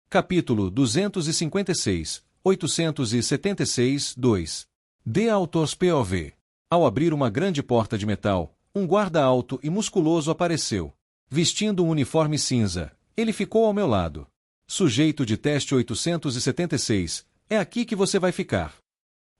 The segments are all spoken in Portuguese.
Capítulo 256, 876, 2. The Author's POV. Ao abrir uma grande porta de metal, um guarda alto e musculoso apareceu. Vestindo um uniforme cinza, ele ficou ao meu lado. Sujeito de teste 876, é aqui que você vai ficar.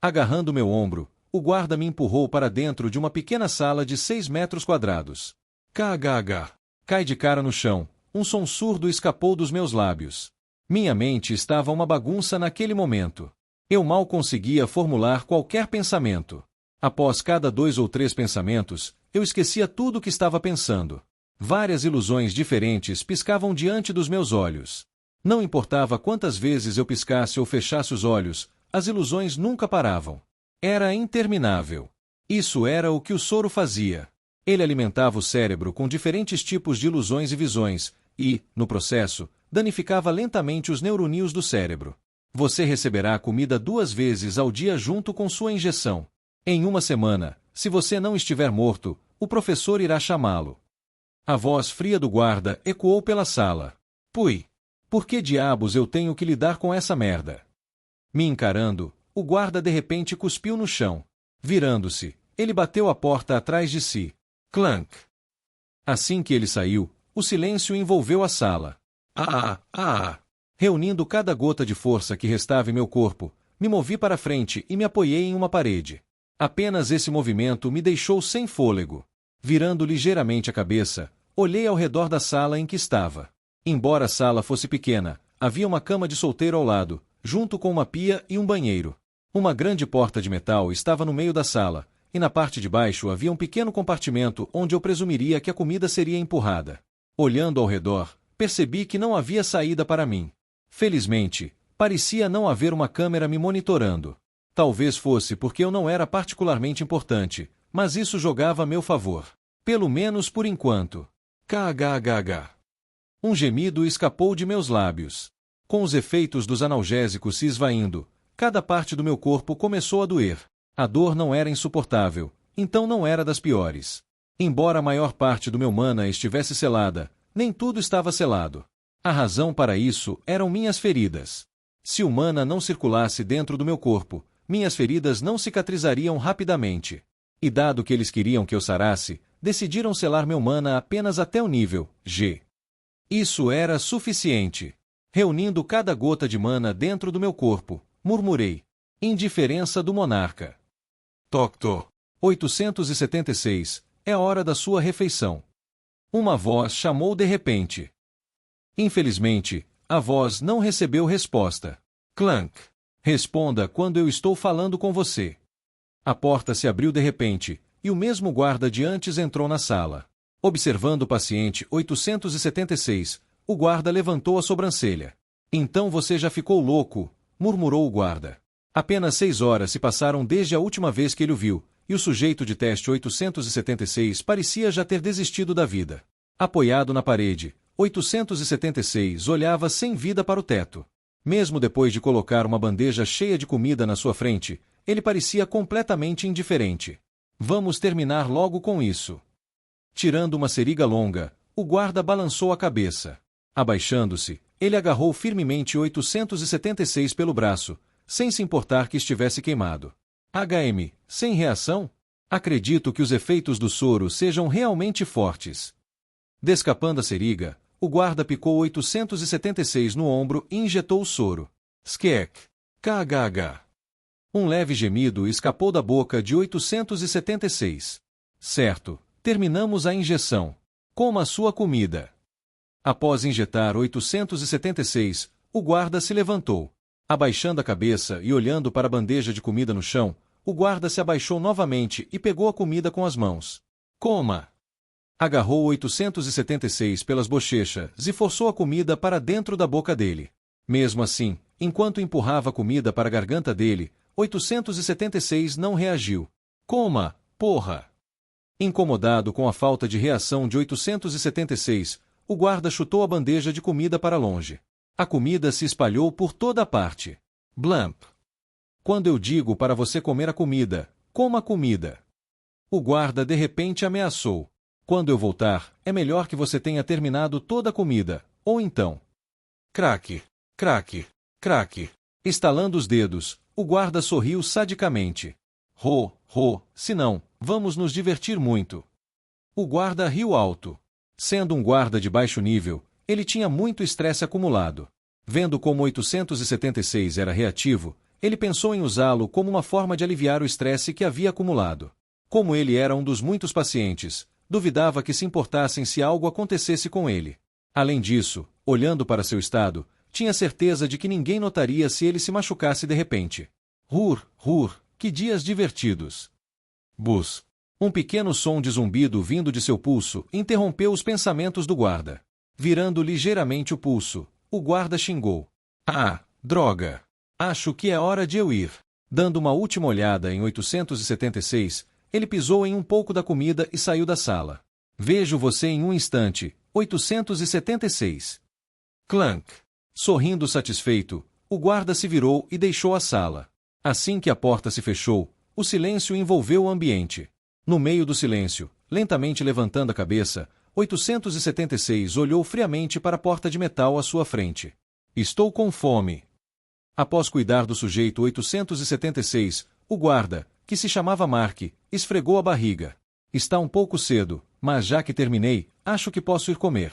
Agarrando meu ombro, o guarda me empurrou para dentro de uma pequena sala de 6 metros quadrados. KHH. Cai de cara no chão, um som surdo escapou dos meus lábios. Minha mente estava uma bagunça naquele momento. Eu mal conseguia formular qualquer pensamento. Após cada 2 ou 3 pensamentos, eu esquecia tudo o que estava pensando. Várias ilusões diferentes piscavam diante dos meus olhos. Não importava quantas vezes eu piscasse ou fechasse os olhos, as ilusões nunca paravam. Era interminável. Isso era o que o soro fazia. Ele alimentava o cérebro com diferentes tipos de ilusões e visões, e, no processo, danificava lentamente os neuronídeos do cérebro. Você receberá comida 2 vezes ao dia junto com sua injeção. Em uma semana, se você não estiver morto, o professor irá chamá-lo. A voz fria do guarda ecoou pela sala. Pui! Por que diabos eu tenho que lidar com essa merda? Me encarando, o guarda de repente cuspiu no chão. Virando-se, ele bateu a porta atrás de si. Clank! Assim que ele saiu, o silêncio envolveu a sala. Reunindo cada gota de força que restava em meu corpo, me movi para frente e me apoiei em uma parede. Apenas esse movimento me deixou sem fôlego. Virando ligeiramente a cabeça, olhei ao redor da sala em que estava. Embora a sala fosse pequena, havia uma cama de solteiro ao lado, junto com uma pia e um banheiro. Uma grande porta de metal estava no meio da sala, e na parte de baixo havia um pequeno compartimento onde eu presumiria que a comida seria empurrada. Olhando ao redor, percebi que não havia saída para mim. Felizmente, parecia não haver uma câmera me monitorando. Talvez fosse porque eu não era particularmente importante, mas isso jogava a meu favor. Pelo menos por enquanto. KHHH. Um gemido escapou de meus lábios. Com os efeitos dos analgésicos se esvaindo, cada parte do meu corpo começou a doer. A dor não era insuportável, então não era das piores. Embora a maior parte do meu mana estivesse selada, nem tudo estava selado. A razão para isso eram minhas feridas. Se o mana não circulasse dentro do meu corpo, minhas feridas não cicatrizariam rapidamente. E dado que eles queriam que eu sarasse, decidiram selar meu mana apenas até o nível G. Isso era suficiente. Reunindo cada gota de mana dentro do meu corpo, murmurei. Indiferença do monarca. Tocto. 876. É hora da sua refeição. Uma voz chamou de repente. Infelizmente, a voz não recebeu resposta. Clank. Responda quando eu estou falando com você. A porta se abriu de repente, e o mesmo guarda de antes entrou na sala. Observando o paciente 876, o guarda levantou a sobrancelha. Então você já ficou louco, murmurou o guarda. Apenas 6 horas se passaram desde a última vez que ele o viu, e o sujeito de teste 876 parecia já ter desistido da vida. Apoiado na parede, 876 olhava sem vida para o teto. Mesmo depois de colocar uma bandeja cheia de comida na sua frente, ele parecia completamente indiferente. Vamos terminar logo com isso. Tirando uma seringa longa, o guarda balançou a cabeça. Abaixando-se, ele agarrou firmemente 876 pelo braço, sem se importar que estivesse queimado. HM, sem reação? Acredito que os efeitos do soro sejam realmente fortes. Descapando a seringa, o guarda picou 876 no ombro e injetou o soro. Skek. KHH. Um leve gemido escapou da boca de 876. Certo, terminamos a injeção. Coma a sua comida. Após injetar 876, o guarda se levantou. Abaixando a cabeça e olhando para a bandeja de comida no chão, o guarda se abaixou novamente e pegou a comida com as mãos. Coma! Agarrou 876 pelas bochechas e forçou a comida para dentro da boca dele. Mesmo assim, enquanto empurrava a comida para a garganta dele, 876 não reagiu. Coma, porra! Incomodado com a falta de reação de 876, o guarda chutou a bandeja de comida para longe. A comida se espalhou por toda a parte. Blamp. Quando eu digo para você comer a comida, coma a comida. O guarda de repente ameaçou. Quando eu voltar, é melhor que você tenha terminado toda a comida, ou então. Craque. Craque, craque. Estalando os dedos, o guarda sorriu sadicamente. Se não, vamos nos divertir muito. O guarda riu alto. Sendo um guarda de baixo nível, ele tinha muito estresse acumulado. Vendo como 876 era reativo, ele pensou em usá-lo como uma forma de aliviar o estresse que havia acumulado. Como ele era um dos muitos pacientes, duvidava que se importassem se algo acontecesse com ele. Além disso, olhando para seu estado, tinha certeza de que ninguém notaria se ele se machucasse de repente. Que dias divertidos! Bus. Um pequeno som de zumbido vindo de seu pulso interrompeu os pensamentos do guarda. Virando ligeiramente o pulso, o guarda xingou. Ah, droga! Acho que é hora de eu ir. Dando uma última olhada em 876, ele pisou em um pouco da comida e saiu da sala. Vejo você em um instante, 876. Clank. Sorrindo satisfeito, o guarda se virou e deixou a sala. Assim que a porta se fechou, o silêncio envolveu o ambiente. No meio do silêncio, lentamente levantando a cabeça, 876 olhou friamente para a porta de metal à sua frente. Estou com fome. Após cuidar do sujeito 876, o guarda, que se chamava Mark, esfregou a barriga. Está um pouco cedo, mas já que terminei, acho que posso ir comer.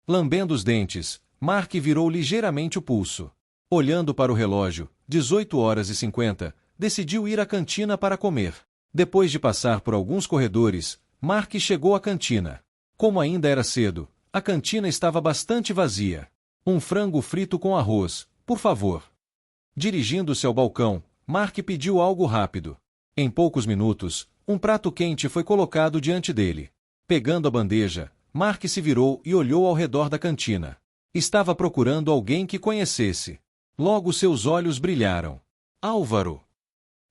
Lambendo os dentes, Mark virou ligeiramente o pulso. Olhando para o relógio, 18h50, decidiu ir à cantina para comer. Depois de passar por alguns corredores, Mark chegou à cantina. Como ainda era cedo, a cantina estava bastante vazia. Um frango frito com arroz, por favor. Dirigindo-se ao balcão, Mark pediu algo rápido. Em poucos minutos, um prato quente foi colocado diante dele. Pegando a bandeja, Mark se virou e olhou ao redor da cantina. Estava procurando alguém que conhecesse. Logo seus olhos brilharam. Álvaro!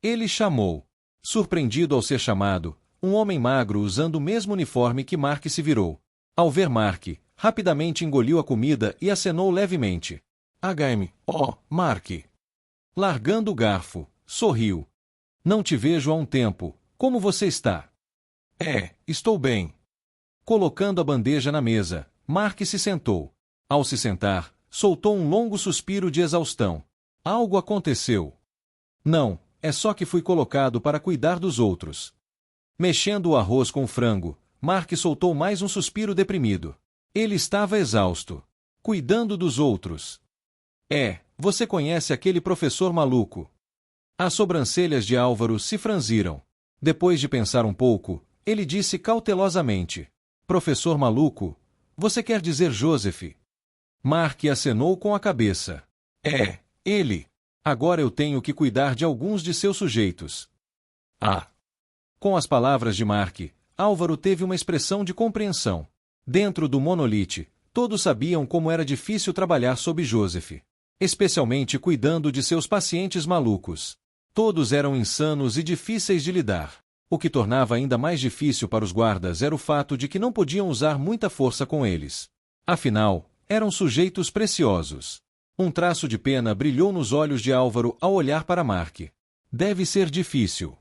Ele chamou. Surpreendido ao ser chamado, um homem magro usando o mesmo uniforme que Mark se virou. Ao ver Mark, rapidamente engoliu a comida e acenou levemente. Mark. Largando o garfo, sorriu. Não te vejo há um tempo. Como você está? Estou bem. Colocando a bandeja na mesa, Mark se sentou. Ao se sentar, soltou um longo suspiro de exaustão. Algo aconteceu. Não, é só que fui colocado para cuidar dos outros. Mexendo o arroz com o frango, Mark soltou mais um suspiro deprimido. Ele estava exausto. Cuidando dos outros. Você conhece aquele professor maluco? As sobrancelhas de Álvaro se franziram. Depois de pensar um pouco, ele disse cautelosamente. Professor maluco? Você quer dizer Joseph? Mark acenou com a cabeça. Ele. Agora eu tenho que cuidar de alguns de seus sujeitos. Com as palavras de Mark, Álvaro teve uma expressão de compreensão. Dentro do monolite, todos sabiam como era difícil trabalhar sob Joseph. Especialmente cuidando de seus pacientes malucos. Todos eram insanos e difíceis de lidar. O que tornava ainda mais difícil para os guardas era o fato de que não podiam usar muita força com eles. Afinal, eram sujeitos preciosos. Um traço de pena brilhou nos olhos de Álvaro ao olhar para Mark. Deve ser difícil.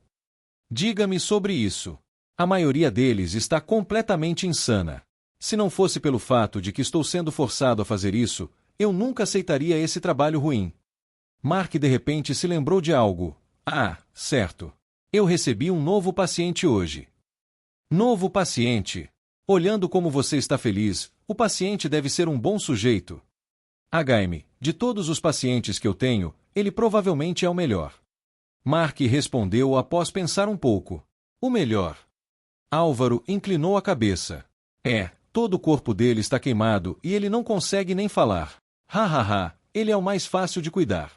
Diga-me sobre isso. A maioria deles está completamente insana. Se não fosse pelo fato de que estou sendo forçado a fazer isso, eu nunca aceitaria esse trabalho ruim. Mark de repente se lembrou de algo. Certo. Eu recebi um novo paciente hoje. Novo paciente? Olhando como você está feliz, o paciente deve ser um bom sujeito. De todos os pacientes que eu tenho, ele provavelmente é o melhor. Mark respondeu após pensar um pouco. O melhor. Álvaro inclinou a cabeça. Todo o corpo dele está queimado e ele não consegue nem falar. Ele é o mais fácil de cuidar.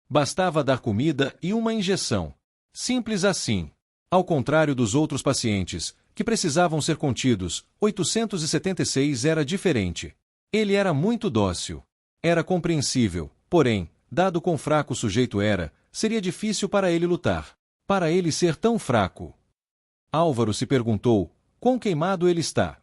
Bastava dar comida e uma injeção. Simples assim. Ao contrário dos outros pacientes, que precisavam ser contidos, 876 era diferente. Ele era muito dócil. Era compreensível, porém, dado quão fraco o sujeito era, seria difícil para ele lutar. Para ele ser tão fraco. Álvaro se perguntou, quão queimado ele está.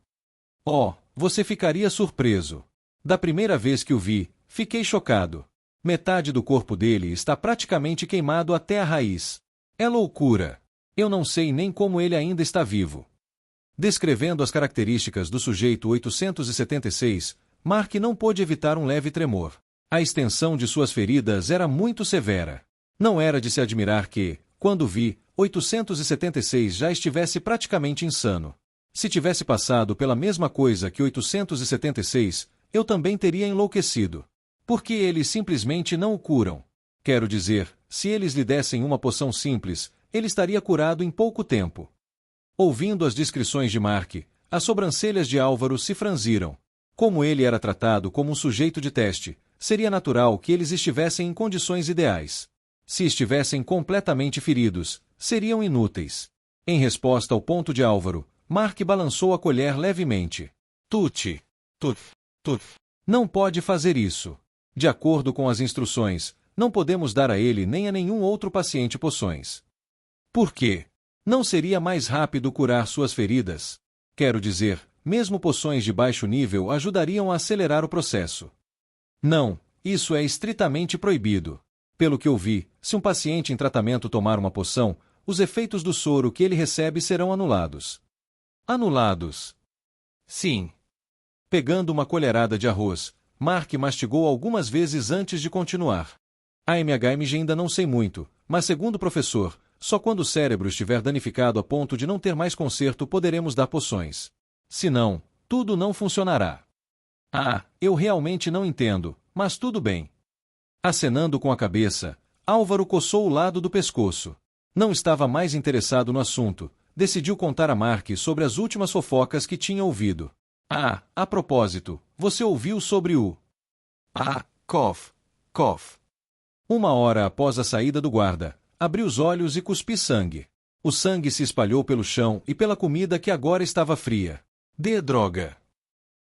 Você ficaria surpreso. Da primeira vez que o vi, fiquei chocado. Metade do corpo dele está praticamente queimado até a raiz. É loucura. Eu não sei nem como ele ainda está vivo. Descrevendo as características do sujeito 876, Mark não pôde evitar um leve tremor. A extensão de suas feridas era muito severa. Não era de se admirar que, quando vi, 876 já estivesse praticamente insano. Se tivesse passado pela mesma coisa que 876, eu também teria enlouquecido. Porque eles simplesmente não o curam. Quero dizer, se eles lhe dessem uma poção simples, ele estaria curado em pouco tempo. Ouvindo as descrições de Mark, as sobrancelhas de Álvaro se franziram. Como ele era tratado como um sujeito de teste, seria natural que eles estivessem em condições ideais. Se estivessem completamente feridos, seriam inúteis. Em resposta ao ponto de Álvaro, Mark balançou a colher levemente. Tuti. Tut. Tut. Não pode fazer isso. De acordo com as instruções, não podemos dar a ele nem a nenhum outro paciente poções. Por quê? Não seria mais rápido curar suas feridas? Quero dizer, mesmo poções de baixo nível ajudariam a acelerar o processo. Não, isso é estritamente proibido. Pelo que eu vi, se um paciente em tratamento tomar uma poção, os efeitos do soro que ele recebe serão anulados. Anulados? Sim. Pegando uma colherada de arroz, Mark mastigou algumas vezes antes de continuar. A MHMG ainda não sei muito, mas segundo o professor, só quando o cérebro estiver danificado a ponto de não ter mais conserto poderemos dar poções. Senão, tudo não funcionará. Ah, eu realmente não entendo, mas tudo bem. Acenando com a cabeça, Álvaro coçou o lado do pescoço. Não estava mais interessado no assunto. Decidiu contar a Mark sobre as últimas fofocas que tinha ouvido. Ah, a propósito, você ouviu sobre o... cough. Uma hora após a saída do guarda, abri os olhos e cuspi sangue. O sangue se espalhou pelo chão e pela comida que agora estava fria. Droga!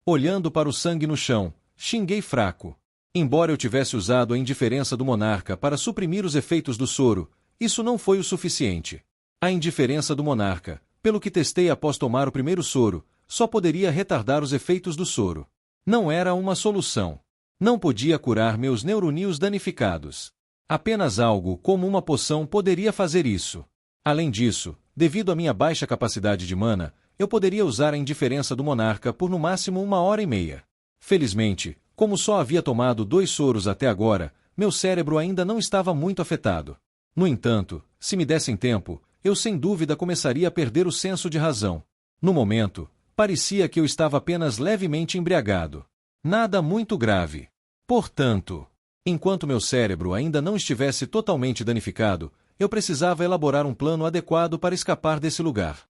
Olhando para o sangue no chão, xinguei fraco. Embora eu tivesse usado a indiferença do monarca para suprimir os efeitos do soro, isso não foi o suficiente. A indiferença do monarca, pelo que testei após tomar o primeiro soro, só poderia retardar os efeitos do soro. Não era uma solução. Não podia curar meus neuronídeos danificados. Apenas algo como uma poção poderia fazer isso. Além disso, devido à minha baixa capacidade de mana, eu poderia usar a indiferença do monarca por no máximo 1h30. Felizmente, como só havia tomado 2 soros até agora, meu cérebro ainda não estava muito afetado. No entanto, se me dessem tempo, eu sem dúvida começaria a perder o senso de razão. No momento, parecia que eu estava apenas levemente embriagado. Nada muito grave. Portanto, enquanto meu cérebro ainda não estivesse totalmente danificado, eu precisava elaborar um plano adequado para escapar desse lugar.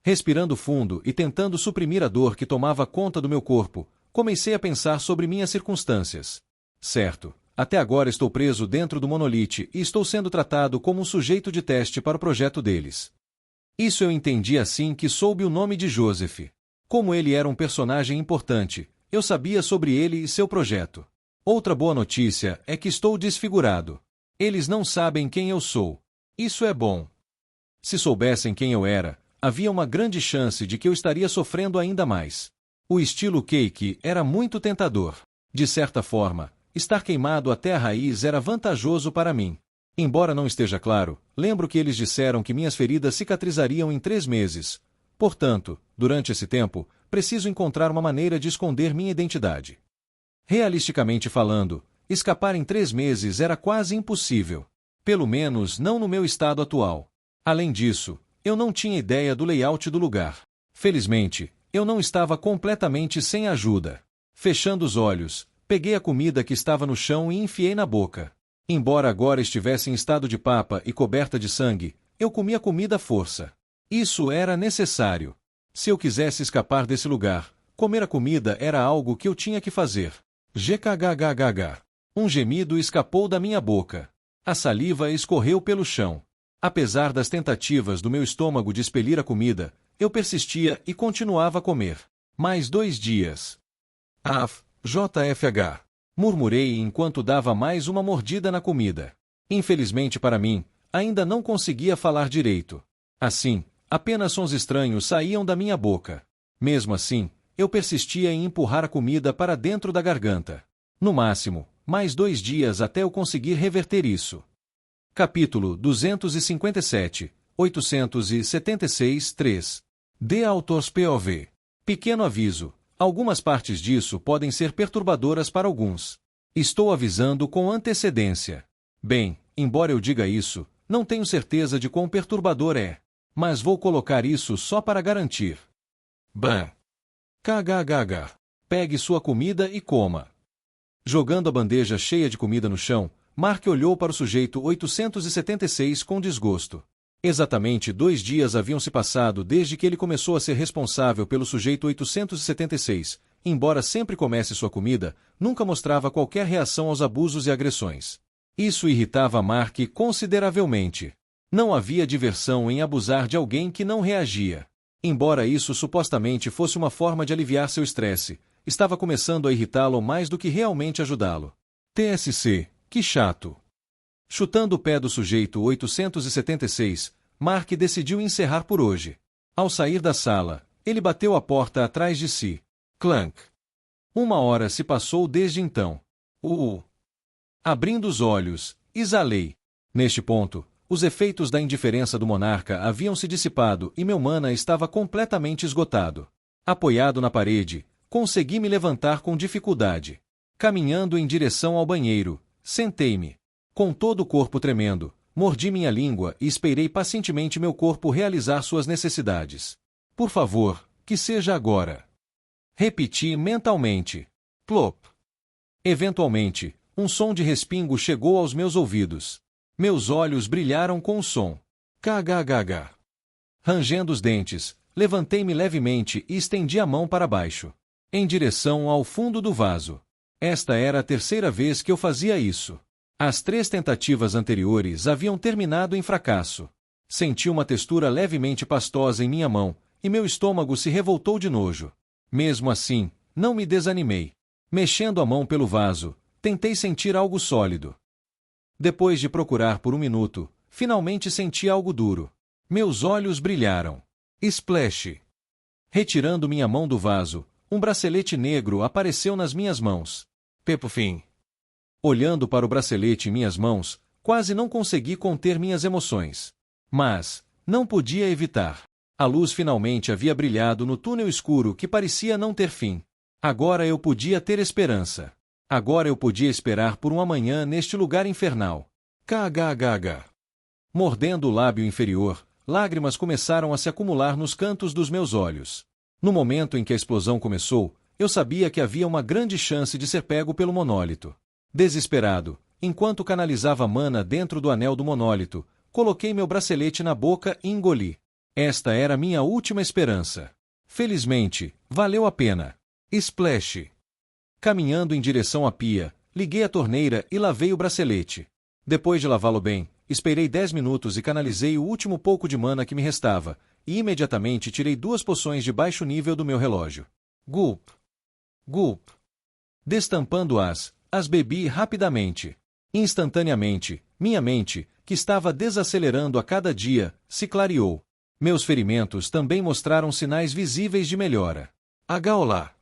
Respirando fundo e tentando suprimir a dor que tomava conta do meu corpo, comecei a pensar sobre minhas circunstâncias. Certo, até agora estou preso dentro do monolite e estou sendo tratado como um sujeito de teste para o projeto deles. Isso eu entendi assim que soube o nome de Joseph. Como ele era um personagem importante, eu sabia sobre ele e seu projeto. Outra boa notícia é que estou desfigurado. Eles não sabem quem eu sou. Isso é bom. Se soubessem quem eu era, havia uma grande chance de que eu estaria sofrendo ainda mais. O estilo cake era muito tentador. De certa forma, estar queimado até a raiz era vantajoso para mim. Embora não esteja claro, lembro que eles disseram que minhas feridas cicatrizariam em 3 meses. Portanto, durante esse tempo, preciso encontrar uma maneira de esconder minha identidade. Realisticamente falando, escapar em 3 meses era quase impossível. Pelo menos não no meu estado atual. Além disso, eu não tinha ideia do layout do lugar. Felizmente, eu não estava completamente sem ajuda. Fechando os olhos, peguei a comida que estava no chão e enfiei na boca. Embora agora estivesse em estado de papa e coberta de sangue, eu comi a comida à força. Isso era necessário. Se eu quisesse escapar desse lugar, comer a comida era algo que eu tinha que fazer. GKGGGH. Um gemido escapou da minha boca. A saliva escorreu pelo chão. Apesar das tentativas do meu estômago de expelir a comida, eu persistia e continuava a comer. Mais 2 dias. JFH. Murmurei enquanto dava mais uma mordida na comida. Infelizmente para mim, ainda não conseguia falar direito. Assim, apenas sons estranhos saíam da minha boca. Mesmo assim, eu persistia em empurrar a comida para dentro da garganta. No máximo, mais 2 dias até eu conseguir reverter isso. Capítulo 257, 876, 3. The Author's POV. Pequeno aviso. Algumas partes disso podem ser perturbadoras para alguns. Estou avisando com antecedência. Bem, embora eu diga isso, não tenho certeza de quão perturbador é. Mas vou colocar isso só para garantir. Bam! KGGG. Pegue sua comida e coma. Jogando a bandeja cheia de comida no chão, Mark olhou para o sujeito 876 com desgosto. Exatamente 2 dias haviam se passado desde que ele começou a ser responsável pelo sujeito 876. Embora sempre comesse sua comida, nunca mostrava qualquer reação aos abusos e agressões. Isso irritava Mark consideravelmente. Não havia diversão em abusar de alguém que não reagia. Embora isso supostamente fosse uma forma de aliviar seu estresse, estava começando a irritá-lo mais do que realmente ajudá-lo. TSC, que chato. Chutando o pé do sujeito 876, Mark decidiu encerrar por hoje. Ao sair da sala, ele bateu a porta atrás de si. Clank. 1 hora se passou desde então. Abrindo os olhos, exalei. Neste ponto, os efeitos da indiferença do monarca haviam se dissipado e meu mana estava completamente esgotado. Apoiado na parede, consegui me levantar com dificuldade. Caminhando em direção ao banheiro, sentei-me. Com todo o corpo tremendo, mordi minha língua e esperei pacientemente meu corpo realizar suas necessidades. Por favor, que seja agora. Repeti mentalmente. Plop. Eventualmente, um som de respingo chegou aos meus ouvidos. Meus olhos brilharam com o som. KGGG. Rangendo os dentes, levantei-me levemente e estendi a mão para baixo, em direção ao fundo do vaso. Esta era a 3ª vez que eu fazia isso. As 3 tentativas anteriores haviam terminado em fracasso. Senti uma textura levemente pastosa em minha mão, e meu estômago se revoltou de nojo. Mesmo assim, não me desanimei. Mexendo a mão pelo vaso, tentei sentir algo sólido. Depois de procurar por 1 minuto, finalmente senti algo duro. Meus olhos brilharam. Splash! Retirando minha mão do vaso, um bracelete negro apareceu nas minhas mãos. Pepofim! Olhando para o bracelete em minhas mãos, quase não consegui conter minhas emoções. Mas, não podia evitar. A luz finalmente havia brilhado no túnel escuro que parecia não ter fim. Agora eu podia ter esperança. Agora eu podia esperar por um amanhã neste lugar infernal. KGGG. Mordendo o lábio inferior, lágrimas começaram a se acumular nos cantos dos meus olhos. No momento em que a explosão começou, eu sabia que havia uma grande chance de ser pego pelo monólito. Desesperado, enquanto canalizava mana dentro do anel do monólito, coloquei meu bracelete na boca e engoli. Esta era minha última esperança. Felizmente, valeu a pena. Splash! Caminhando em direção à pia, liguei a torneira e lavei o bracelete. Depois de lavá-lo bem, esperei 10 minutos e canalizei o último pouco de mana que me restava, e imediatamente tirei 2 poções de baixo nível do meu relógio. Gulp! Gulp! Destampando-as, as bebi rapidamente. Instantaneamente, minha mente, que estava desacelerando a cada dia, se clareou. Meus ferimentos também mostraram sinais visíveis de melhora. Agaolá!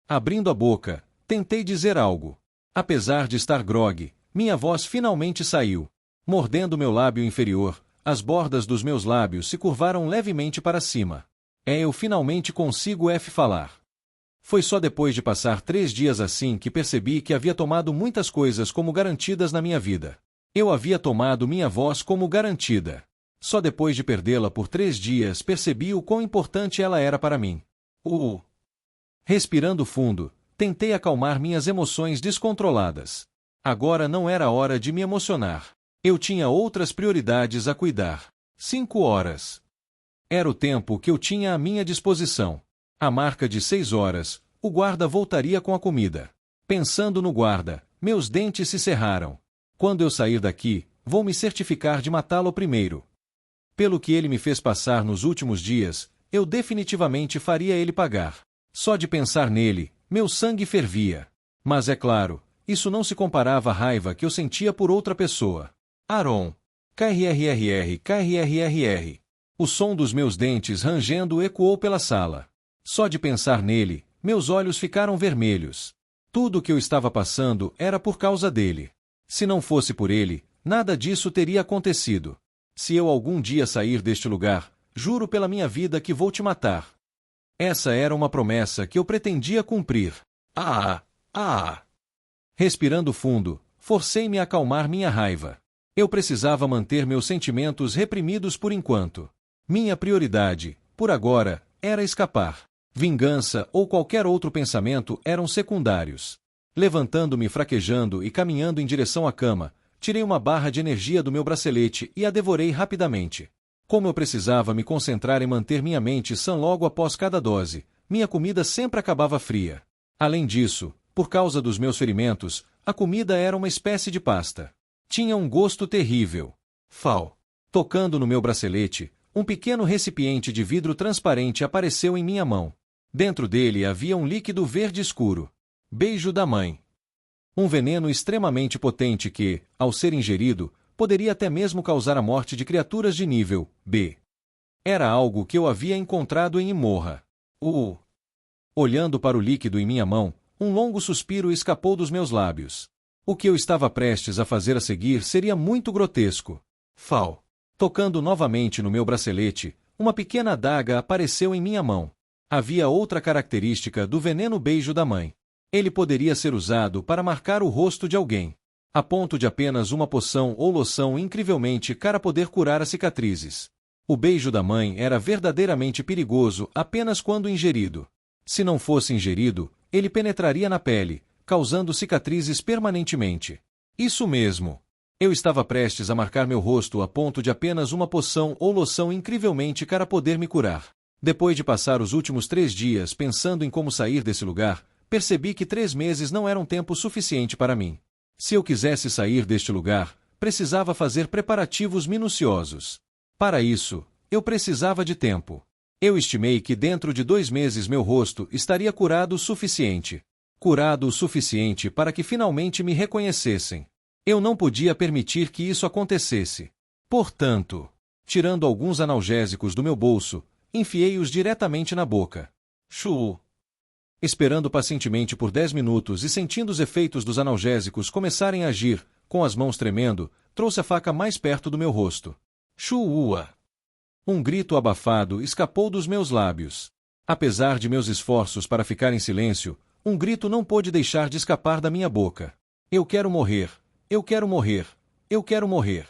Abrindo a boca, tentei dizer algo. Apesar de estar grogue, minha voz finalmente saiu. Mordendo meu lábio inferior, as bordas dos meus lábios se curvaram levemente para cima. Eu finalmente consigo falar. Foi só depois de passar 3 dias assim que percebi que havia tomado muitas coisas como garantidas na minha vida. Eu havia tomado minha voz como garantida. Só depois de perdê-la por 3 dias percebi o quão importante ela era para mim. Respirando fundo, tentei acalmar minhas emoções descontroladas. Agora não era hora de me emocionar. Eu tinha outras prioridades a cuidar. 5 horas. Era o tempo que eu tinha à minha disposição. À marca de 6 horas, o guarda voltaria com a comida. Pensando no guarda, meus dentes se cerraram. Quando eu sair daqui, vou me certificar de matá-lo primeiro. Pelo que ele me fez passar nos últimos dias, eu definitivamente faria ele pagar. Só de pensar nele, meu sangue fervia. Mas é claro, isso não se comparava à raiva que eu sentia por outra pessoa. Aaron. KRRRR, KRRRR. O som dos meus dentes rangendo ecoou pela sala. Só de pensar nele, meus olhos ficaram vermelhos. Tudo o que eu estava passando era por causa dele. Se não fosse por ele, nada disso teria acontecido. Se eu algum dia sair deste lugar, juro pela minha vida que vou te matar. Essa era uma promessa que eu pretendia cumprir. Ah! Ah! Respirando fundo, forcei-me a acalmar minha raiva. Eu precisava manter meus sentimentos reprimidos por enquanto. Minha prioridade, por agora, era escapar. Vingança ou qualquer outro pensamento eram secundários. Levantando-me fraquejando e caminhando em direção à cama, tirei uma barra de energia do meu bracelete e a devorei rapidamente. Como eu precisava me concentrar em manter minha mente sã logo após cada dose, minha comida sempre acabava fria. Além disso, por causa dos meus ferimentos, a comida era uma espécie de pasta. Tinha um gosto terrível. Fal. Tocando no meu bracelete, um pequeno recipiente de vidro transparente apareceu em minha mão. Dentro dele havia um líquido verde escuro. Beijo da mãe. Um veneno extremamente potente que, ao ser ingerido, poderia até mesmo causar a morte de criaturas de nível B. Era algo que eu havia encontrado em Imorra. Olhando para o líquido em minha mão, um longo suspiro escapou dos meus lábios. O que eu estava prestes a fazer a seguir seria muito grotesco. Fal. Tocando novamente no meu bracelete, uma pequena adaga apareceu em minha mão. Havia outra característica do veneno beijo da mãe. Ele poderia ser usado para marcar o rosto de alguém, a ponto de apenas uma poção ou loção incrivelmente cara poder curar as cicatrizes. O beijo da mãe era verdadeiramente perigoso apenas quando ingerido. Se não fosse ingerido, ele penetraria na pele, causando cicatrizes permanentemente. Isso mesmo. Eu estava prestes a marcar meu rosto a ponto de apenas uma poção ou loção incrivelmente cara poder me curar. Depois de passar os últimos 3 dias pensando em como sair desse lugar, percebi que 3 meses não eram tempo suficiente para mim. Se eu quisesse sair deste lugar, precisava fazer preparativos minuciosos. Para isso, eu precisava de tempo. Eu estimei que dentro de 2 meses meu rosto estaria curado o suficiente. Curado o suficiente para que finalmente me reconhecessem. Eu não podia permitir que isso acontecesse. Portanto, tirando alguns analgésicos do meu bolso, enfiei-os diretamente na boca. Shuu! Esperando pacientemente por 10 minutos e sentindo os efeitos dos analgésicos começarem a agir, com as mãos tremendo, trouxe a faca mais perto do meu rosto. Shua! Um grito abafado escapou dos meus lábios. Apesar de meus esforços para ficar em silêncio, um grito não pôde deixar de escapar da minha boca. Eu quero morrer! Eu quero morrer! Eu quero morrer!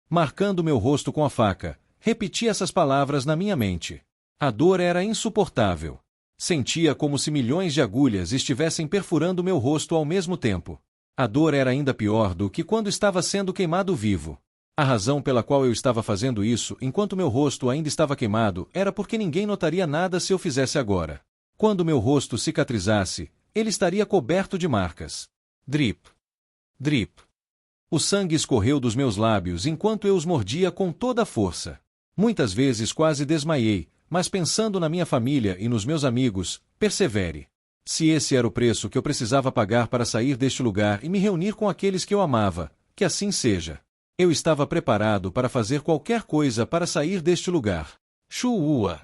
Marcando meu rosto com a faca, repeti essas palavras na minha mente. A dor era insuportável. Sentia como se milhões de agulhas estivessem perfurando meu rosto ao mesmo tempo. A dor era ainda pior do que quando estava sendo queimado vivo. A razão pela qual eu estava fazendo isso enquanto meu rosto ainda estava queimado era porque ninguém notaria nada se eu fizesse agora. Quando meu rosto cicatrizasse, ele estaria coberto de marcas. Drip. Drip. O sangue escorreu dos meus lábios enquanto eu os mordia com toda a força. Muitas vezes quase desmaiei, mas pensando na minha família e nos meus amigos, persevere. Se esse era o preço que eu precisava pagar para sair deste lugar e me reunir com aqueles que eu amava, que assim seja. Eu estava preparado para fazer qualquer coisa para sair deste lugar. Shua!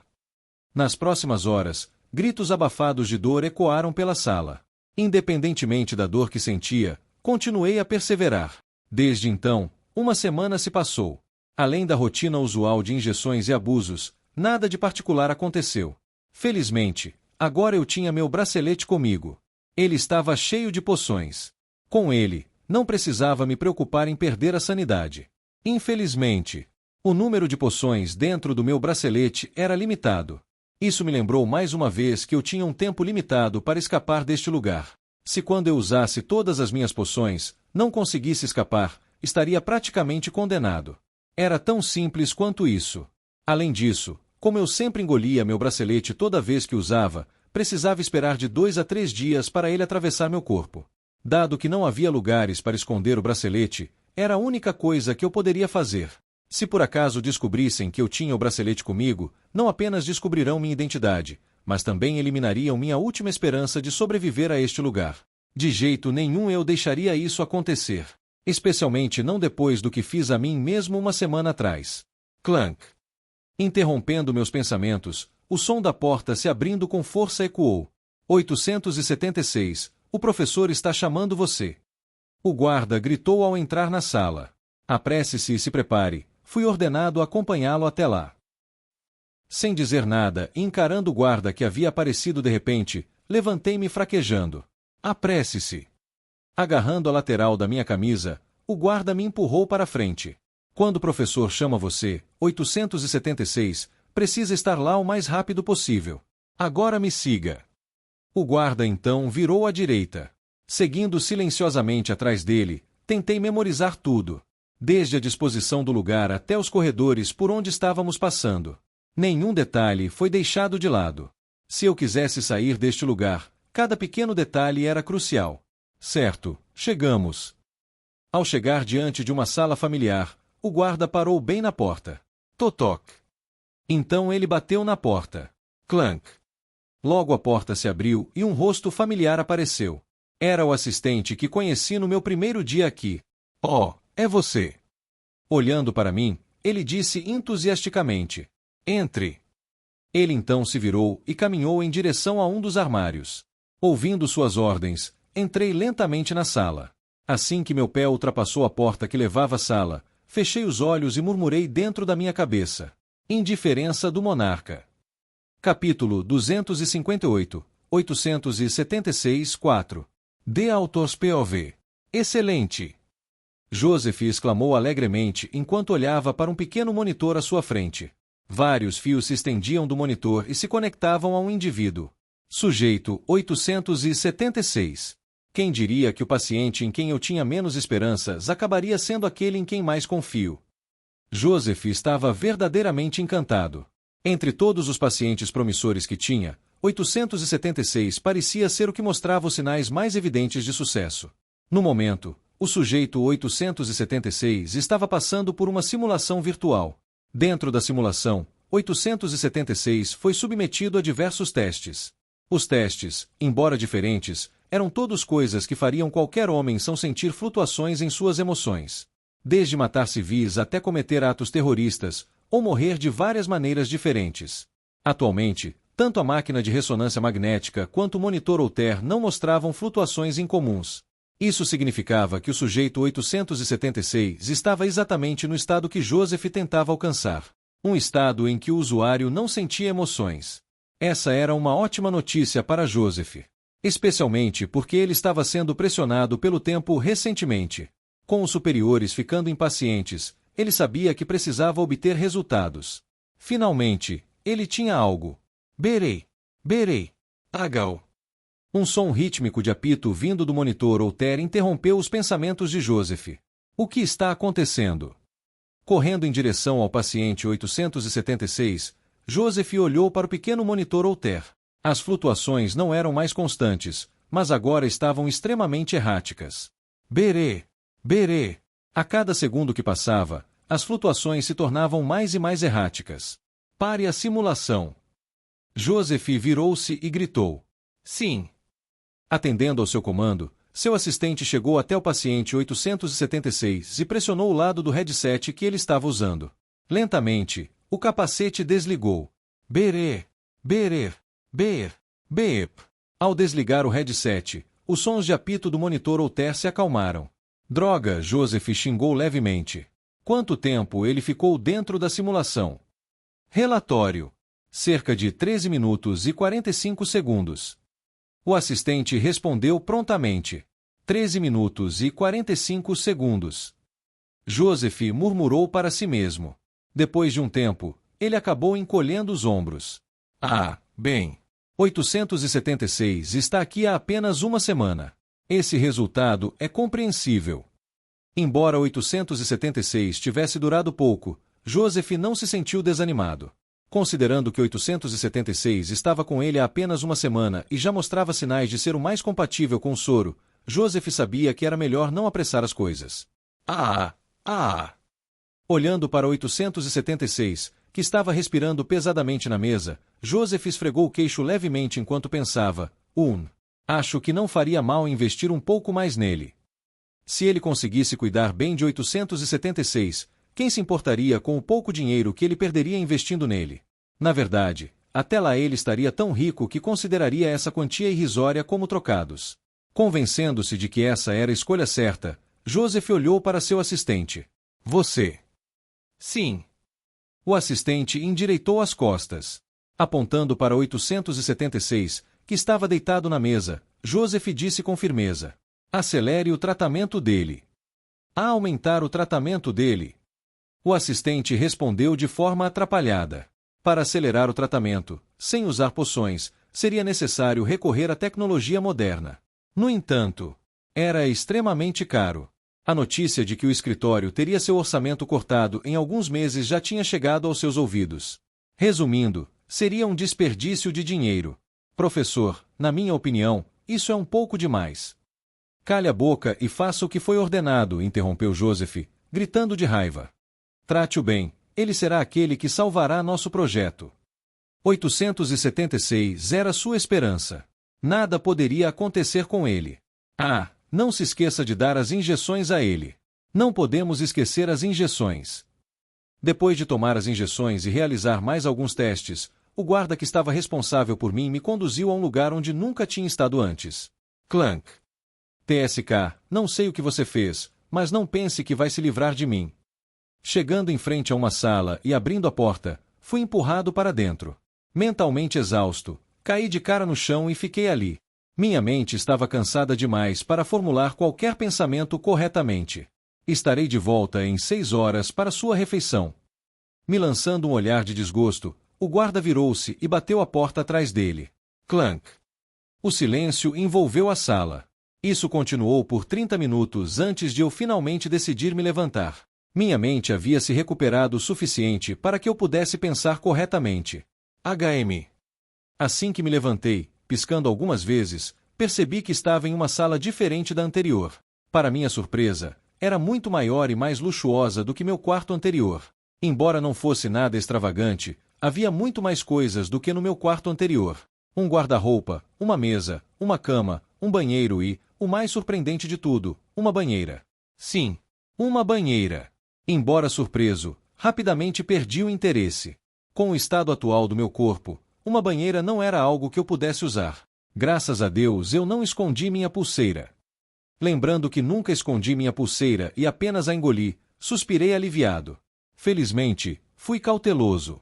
Nas próximas horas, gritos abafados de dor ecoaram pela sala. Independentemente da dor que sentia, continuei a perseverar. Desde então, uma semana se passou. Além da rotina usual de injeções e abusos, nada de particular aconteceu. Felizmente, agora eu tinha meu bracelete comigo. Ele estava cheio de poções. Com ele, não precisava me preocupar em perder a sanidade. Infelizmente, o número de poções dentro do meu bracelete era limitado. Isso me lembrou mais uma vez que eu tinha um tempo limitado para escapar deste lugar. Se quando eu usasse todas as minhas poções, não conseguisse escapar, estaria praticamente condenado. Era tão simples quanto isso. Além disso, como eu sempre engolia meu bracelete toda vez que usava, precisava esperar de 2 a 3 dias para ele atravessar meu corpo. Dado que não havia lugares para esconder o bracelete, era a única coisa que eu poderia fazer. Se por acaso descobrissem que eu tinha o bracelete comigo, não apenas descobrirão minha identidade, mas também eliminariam minha última esperança de sobreviver a este lugar. De jeito nenhum eu deixaria isso acontecer. Especialmente não depois do que fiz a mim mesmo uma semana atrás. Clank. Interrompendo meus pensamentos, o som da porta se abrindo com força ecoou. 876. O professor está chamando você. O guarda gritou ao entrar na sala. Apresse-se e se prepare. Fui ordenado a acompanhá-lo até lá. Sem dizer nada e encarando o guarda que havia aparecido de repente, levantei-me fraquejando. Apresse-se! Agarrando a lateral da minha camisa, o guarda me empurrou para a frente. Quando o professor chama você, 876, precisa estar lá o mais rápido possível. Agora me siga. O guarda então virou à direita. Seguindo silenciosamente atrás dele, tentei memorizar tudo, desde a disposição do lugar até os corredores por onde estávamos passando. Nenhum detalhe foi deixado de lado. Se eu quisesse sair deste lugar, cada pequeno detalhe era crucial. Certo, chegamos. Ao chegar diante de uma sala familiar, o guarda parou bem na porta. Totoc. Então ele bateu na porta. Clank. Logo a porta se abriu e um rosto familiar apareceu. Era o assistente que conheci no meu primeiro dia aqui. Oh, é você. Olhando para mim, ele disse entusiasticamente: Entre. Ele então se virou e caminhou em direção a um dos armários. Ouvindo suas ordens, entrei lentamente na sala. Assim que meu pé ultrapassou a porta que levava à sala, fechei os olhos e murmurei dentro da minha cabeça: Indiferença do monarca. Capítulo 258, 876, 4. The Author's POV. Excelente! Joseph exclamou alegremente enquanto olhava para um pequeno monitor à sua frente. Vários fios se estendiam do monitor e se conectavam a um indivíduo. Sujeito 876. Quem diria que o paciente em quem eu tinha menos esperanças acabaria sendo aquele em quem mais confio? Joseph estava verdadeiramente encantado. Entre todos os pacientes promissores que tinha, 876 parecia ser o que mostrava os sinais mais evidentes de sucesso. No momento, o sujeito 876 estava passando por uma simulação virtual. Dentro da simulação, 876 foi submetido a diversos testes. Os testes, embora diferentes, eram todos coisas que fariam qualquer homem são sentir flutuações em suas emoções. Desde matar civis até cometer atos terroristas, ou morrer de várias maneiras diferentes. Atualmente, tanto a máquina de ressonância magnética quanto o monitor Holter não mostravam flutuações incomuns. Isso significava que o sujeito 876 estava exatamente no estado que Joseph tentava alcançar. Um estado em que o usuário não sentia emoções. Essa era uma ótima notícia para Joseph. Especialmente porque ele estava sendo pressionado pelo tempo recentemente. Com os superiores ficando impacientes, ele sabia que precisava obter resultados. Finalmente, ele tinha algo. Berei. Berei. Agal. Um som rítmico de apito vindo do monitor Holter interrompeu os pensamentos de Joseph. O que está acontecendo? Correndo em direção ao paciente 876, Joseph olhou para o pequeno monitor Holter. As flutuações não eram mais constantes, mas agora estavam extremamente erráticas. Berê. Berê. A cada segundo que passava, as flutuações se tornavam mais e mais erráticas. Pare a simulação. Joseph virou-se e gritou: Sim. Atendendo ao seu comando, seu assistente chegou até o paciente 876 e pressionou o lado do headset que ele estava usando. Lentamente, o capacete desligou. Berê. Berê. Ber. Beep. Ao desligar o headset, os sons de apito do monitor Holter se acalmaram. Droga, Joseph xingou levemente. Quanto tempo ele ficou dentro da simulação? Relatório. Cerca de 13 minutos e 45 segundos. O assistente respondeu prontamente. 13 minutos e 45 segundos. Joseph murmurou para si mesmo. Depois de um tempo, ele acabou encolhendo os ombros. Ah, bem. 876 está aqui há apenas uma semana. Esse resultado é compreensível. Embora 876 tivesse durado pouco, Joseph não se sentiu desanimado. Considerando que 876 estava com ele há apenas uma semana e já mostrava sinais de ser o mais compatível com o soro, Joseph sabia que era melhor não apressar as coisas. Olhando para 876, que estava respirando pesadamente na mesa, Joseph esfregou o queixo levemente enquanto pensava: acho que não faria mal investir um pouco mais nele. Se ele conseguisse cuidar bem de 876, quem se importaria com o pouco dinheiro que ele perderia investindo nele? Na verdade, até lá ele estaria tão rico que consideraria essa quantia irrisória como trocados. Convencendo-se de que essa era a escolha certa, Joseph olhou para seu assistente. Você. Sim. O assistente endireitou as costas. Apontando para 876, que estava deitado na mesa, Joseph disse com firmeza: acelere o tratamento dele. A aumentar o tratamento dele. O assistente respondeu de forma atrapalhada. Para acelerar o tratamento, sem usar poções, seria necessário recorrer à tecnologia moderna. No entanto, era extremamente caro. A notícia de que o escritório teria seu orçamento cortado em alguns meses já tinha chegado aos seus ouvidos. Resumindo, seria um desperdício de dinheiro. Professor, na minha opinião, isso é um pouco demais. Cale a boca e faça o que foi ordenado, interrompeu Joseph, gritando de raiva. Trate-o bem, ele será aquele que salvará nosso projeto. 876 era sua esperança. Nada poderia acontecer com ele. Ah, não se esqueça de dar as injeções a ele. Não podemos esquecer as injeções. Depois de tomar as injeções e realizar mais alguns testes, o guarda que estava responsável por mim me conduziu a um lugar onde nunca tinha estado antes. Clank. TSK, não sei o que você fez, mas não pense que vai se livrar de mim. Chegando em frente a uma sala e abrindo a porta, fui empurrado para dentro. Mentalmente exausto, caí de cara no chão e fiquei ali. Minha mente estava cansada demais para formular qualquer pensamento corretamente. Estarei de volta em 6 horas para sua refeição. Me lançando um olhar de desgosto, o guarda virou-se e bateu a porta atrás dele. Clank. O silêncio envolveu a sala. Isso continuou por 30 minutos antes de eu finalmente decidir me levantar. Minha mente havia se recuperado o suficiente para que eu pudesse pensar corretamente. HM. Assim que me levantei, piscando algumas vezes, percebi que estava em uma sala diferente da anterior. Para minha surpresa, era muito maior e mais luxuosa do que meu quarto anterior. Embora não fosse nada extravagante, havia muito mais coisas do que no meu quarto anterior. Um guarda-roupa, uma mesa, uma cama, um banheiro e, o mais surpreendente de tudo, uma banheira. Sim, uma banheira. Embora surpreso, rapidamente perdi o interesse. Com o estado atual do meu corpo, uma banheira não era algo que eu pudesse usar. Graças a Deus eu não escondi minha pulseira. Lembrando que nunca escondi minha pulseira e apenas a engoli, suspirei aliviado. Felizmente, fui cauteloso.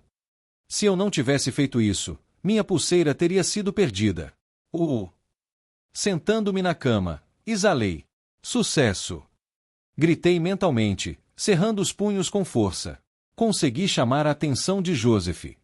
Se eu não tivesse feito isso, minha pulseira teria sido perdida. Sentando-me na cama, exalei. Sucesso! Gritei mentalmente, cerrando os punhos com força. Consegui chamar a atenção de Joseph.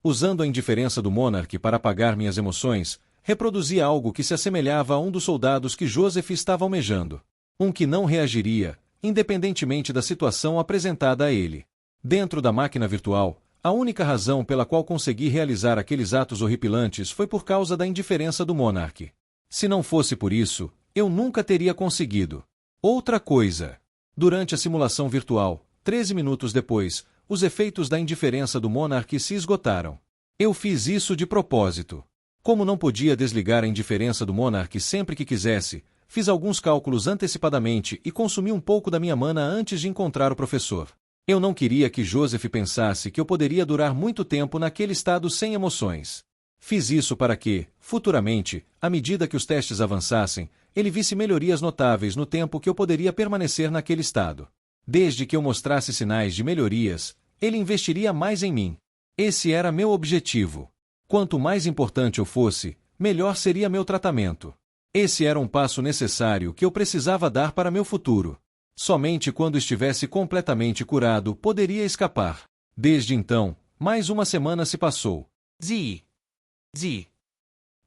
Usando a indiferença do Monark para apagar minhas emoções, reproduzi algo que se assemelhava a um dos soldados que Joseph estava almejando. Um que não reagiria, independentemente da situação apresentada a ele. Dentro da máquina virtual, a única razão pela qual consegui realizar aqueles atos horripilantes foi por causa da indiferença do Monark. Se não fosse por isso, eu nunca teria conseguido. Outra coisa. Durante a simulação virtual, 13 minutos depois, os efeitos da indiferença do Monark se esgotaram. Eu fiz isso de propósito. Como não podia desligar a indiferença do Monark sempre que quisesse, fiz alguns cálculos antecipadamente e consumi um pouco da minha mana antes de encontrar o professor. Eu não queria que Joseph pensasse que eu poderia durar muito tempo naquele estado sem emoções. Fiz isso para que, futuramente, à medida que os testes avançassem, ele visse melhorias notáveis no tempo que eu poderia permanecer naquele estado. Desde que eu mostrasse sinais de melhorias, ele investiria mais em mim. Esse era meu objetivo. Quanto mais importante eu fosse, melhor seria meu tratamento. Esse era um passo necessário que eu precisava dar para meu futuro. Somente quando estivesse completamente curado poderia escapar. Desde então, mais uma semana se passou. Zi.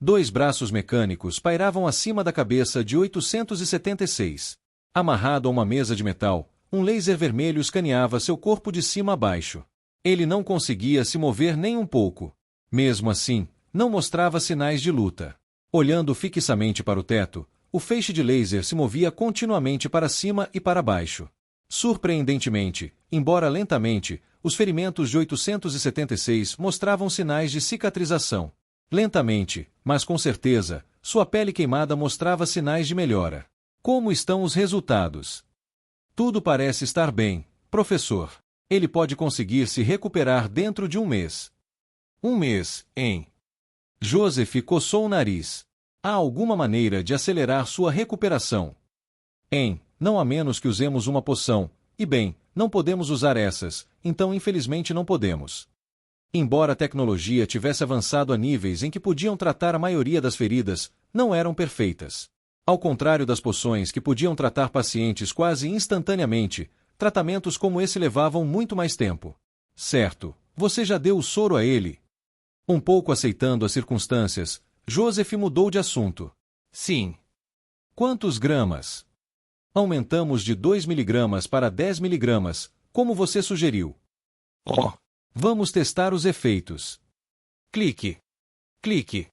2 braços mecânicos pairavam acima da cabeça de 876. Amarrado a uma mesa de metal, um laser vermelho escaneava seu corpo de cima a baixo. Ele não conseguia se mover nem um pouco. Mesmo assim, não mostrava sinais de luta. Olhando fixamente para o teto, o feixe de laser se movia continuamente para cima e para baixo. Surpreendentemente, embora lentamente, os ferimentos de 876 mostravam sinais de cicatrização. Lentamente, mas com certeza, sua pele queimada mostrava sinais de melhora. Como estão os resultados? Tudo parece estar bem, professor. Ele pode conseguir se recuperar dentro de um mês. Um mês, hein? Joseph coçou o nariz. Há alguma maneira de acelerar sua recuperação? Não a menos que usemos uma poção, e bem, não podemos usar essas, então infelizmente não podemos. Embora a tecnologia tivesse avançado a níveis em que podiam tratar a maioria das feridas, não eram perfeitas. Ao contrário das poções que podiam tratar pacientes quase instantaneamente, tratamentos como esse levavam muito mais tempo. Certo, você já deu o soro a ele? Um pouco aceitando as circunstâncias, Joseph mudou de assunto. Sim. Quantos gramas? Aumentamos de 2 miligramas para 10 miligramas, como você sugeriu. Oh. Vamos testar os efeitos. Clique. Clique.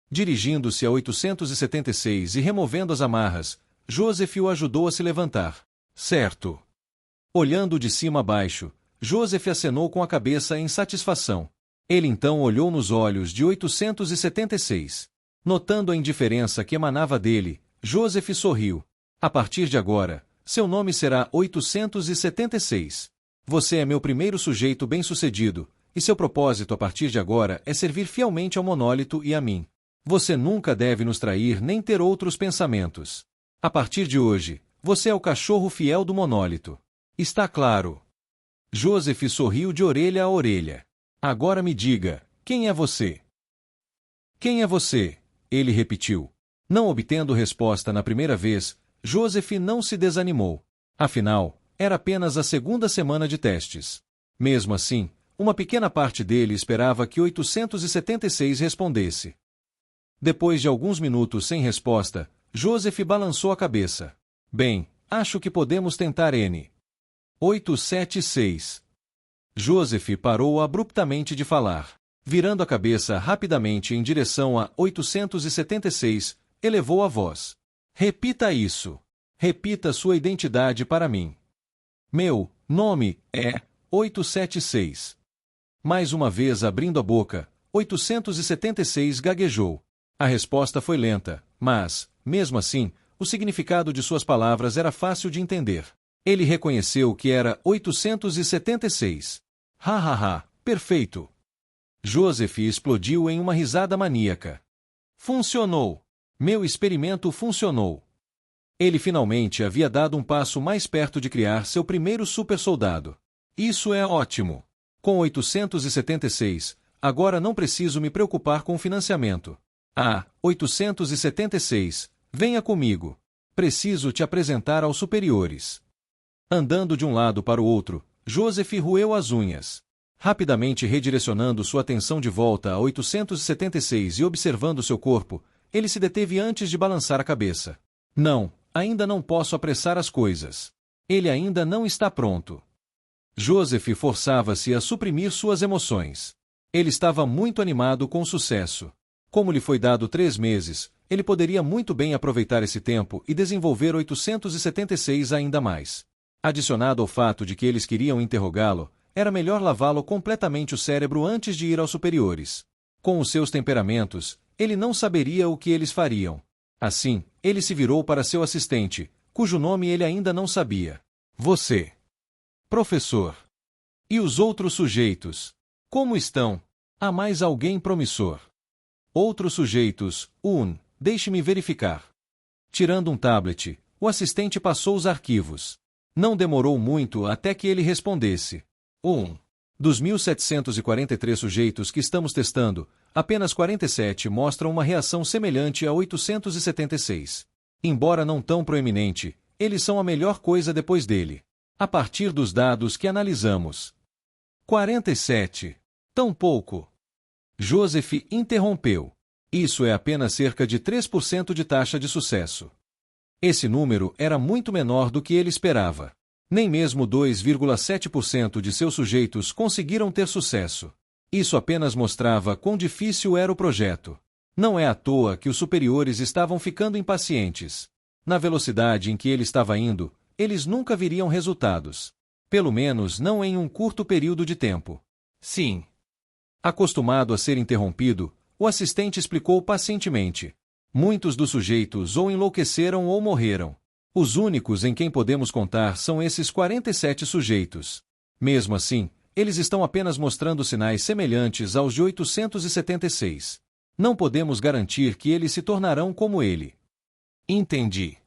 Dirigindo-se a 876 e removendo as amarras, Joseph o ajudou a se levantar. Certo. Olhando de cima a baixo, Joseph acenou com a cabeça em satisfação. Ele então olhou nos olhos de 876. Notando a indiferença que emanava dele, Joseph sorriu. A partir de agora, seu nome será 876. Você é meu primeiro sujeito bem-sucedido, e seu propósito a partir de agora é servir fielmente ao monólito e a mim. Você nunca deve nos trair nem ter outros pensamentos. A partir de hoje, você é o cachorro fiel do monólito. Está claro? Joseph sorriu de orelha a orelha. Agora me diga, quem é você? Quem é você? Ele repetiu. Não obtendo resposta na primeira vez, Joseph não se desanimou. Afinal, era apenas a segunda semana de testes. Mesmo assim, uma pequena parte dele esperava que 876 respondesse. Depois de alguns minutos sem resposta, Joseph balançou a cabeça. Bem, acho que podemos tentar N. 876. Joseph parou abruptamente de falar. Virando a cabeça rapidamente em direção a 876, elevou a voz. Repita isso. Repita sua identidade para mim. Meu nome é 876. Mais uma vez abrindo a boca, 876 gaguejou. A resposta foi lenta, mas, mesmo assim, o significado de suas palavras era fácil de entender. Ele reconheceu que era 876. Perfeito. Joseph explodiu em uma risada maníaca. Funcionou. Meu experimento funcionou. Ele finalmente havia dado um passo mais perto de criar seu primeiro supersoldado. Isso é ótimo. Com 876, agora não preciso me preocupar com o financiamento. 876, venha comigo. Preciso te apresentar aos superiores. Andando de um lado para o outro, Joseph roeu as unhas. Rapidamente redirecionando sua atenção de volta a 876 e observando seu corpo, ele se deteve antes de balançar a cabeça. Não, ainda não posso apressar as coisas. Ele ainda não está pronto. Joseph forçava-se a suprimir suas emoções. Ele estava muito animado com o sucesso. Como lhe foi dado 3 meses, ele poderia muito bem aproveitar esse tempo e desenvolver 876 ainda mais. Adicionado ao fato de que eles queriam interrogá-lo, era melhor lavá-lo completamente o cérebro antes de ir aos superiores. Com os seus temperamentos, ele não saberia o que eles fariam. Assim, ele se virou para seu assistente, cujo nome ele ainda não sabia. Você. Professor. E os outros sujeitos? Como estão? Há mais alguém promissor? Outros sujeitos, deixe-me verificar. Tirando um tablet, o assistente passou os arquivos. Não demorou muito até que ele respondesse. Dos 1.743 sujeitos que estamos testando, apenas 47 mostram uma reação semelhante a 876. Embora não tão proeminente, eles são a melhor coisa depois dele. A partir dos dados que analisamos. 47. Tão pouco. Joseph interrompeu. Isso é apenas cerca de 3% de taxa de sucesso. Esse número era muito menor do que ele esperava. Nem mesmo 2,7% de seus sujeitos conseguiram ter sucesso. Isso apenas mostrava quão difícil era o projeto. Não é à toa que os superiores estavam ficando impacientes. Na velocidade em que ele estava indo, eles nunca viriam resultados. Pelo menos não em um curto período de tempo. Sim. Acostumado a ser interrompido, o assistente explicou pacientemente. Muitos dos sujeitos ou enlouqueceram ou morreram. Os únicos em quem podemos contar são esses 47 sujeitos. Mesmo assim, eles estão apenas mostrando sinais semelhantes aos de 876. Não podemos garantir que eles se tornarão como ele. Entendi.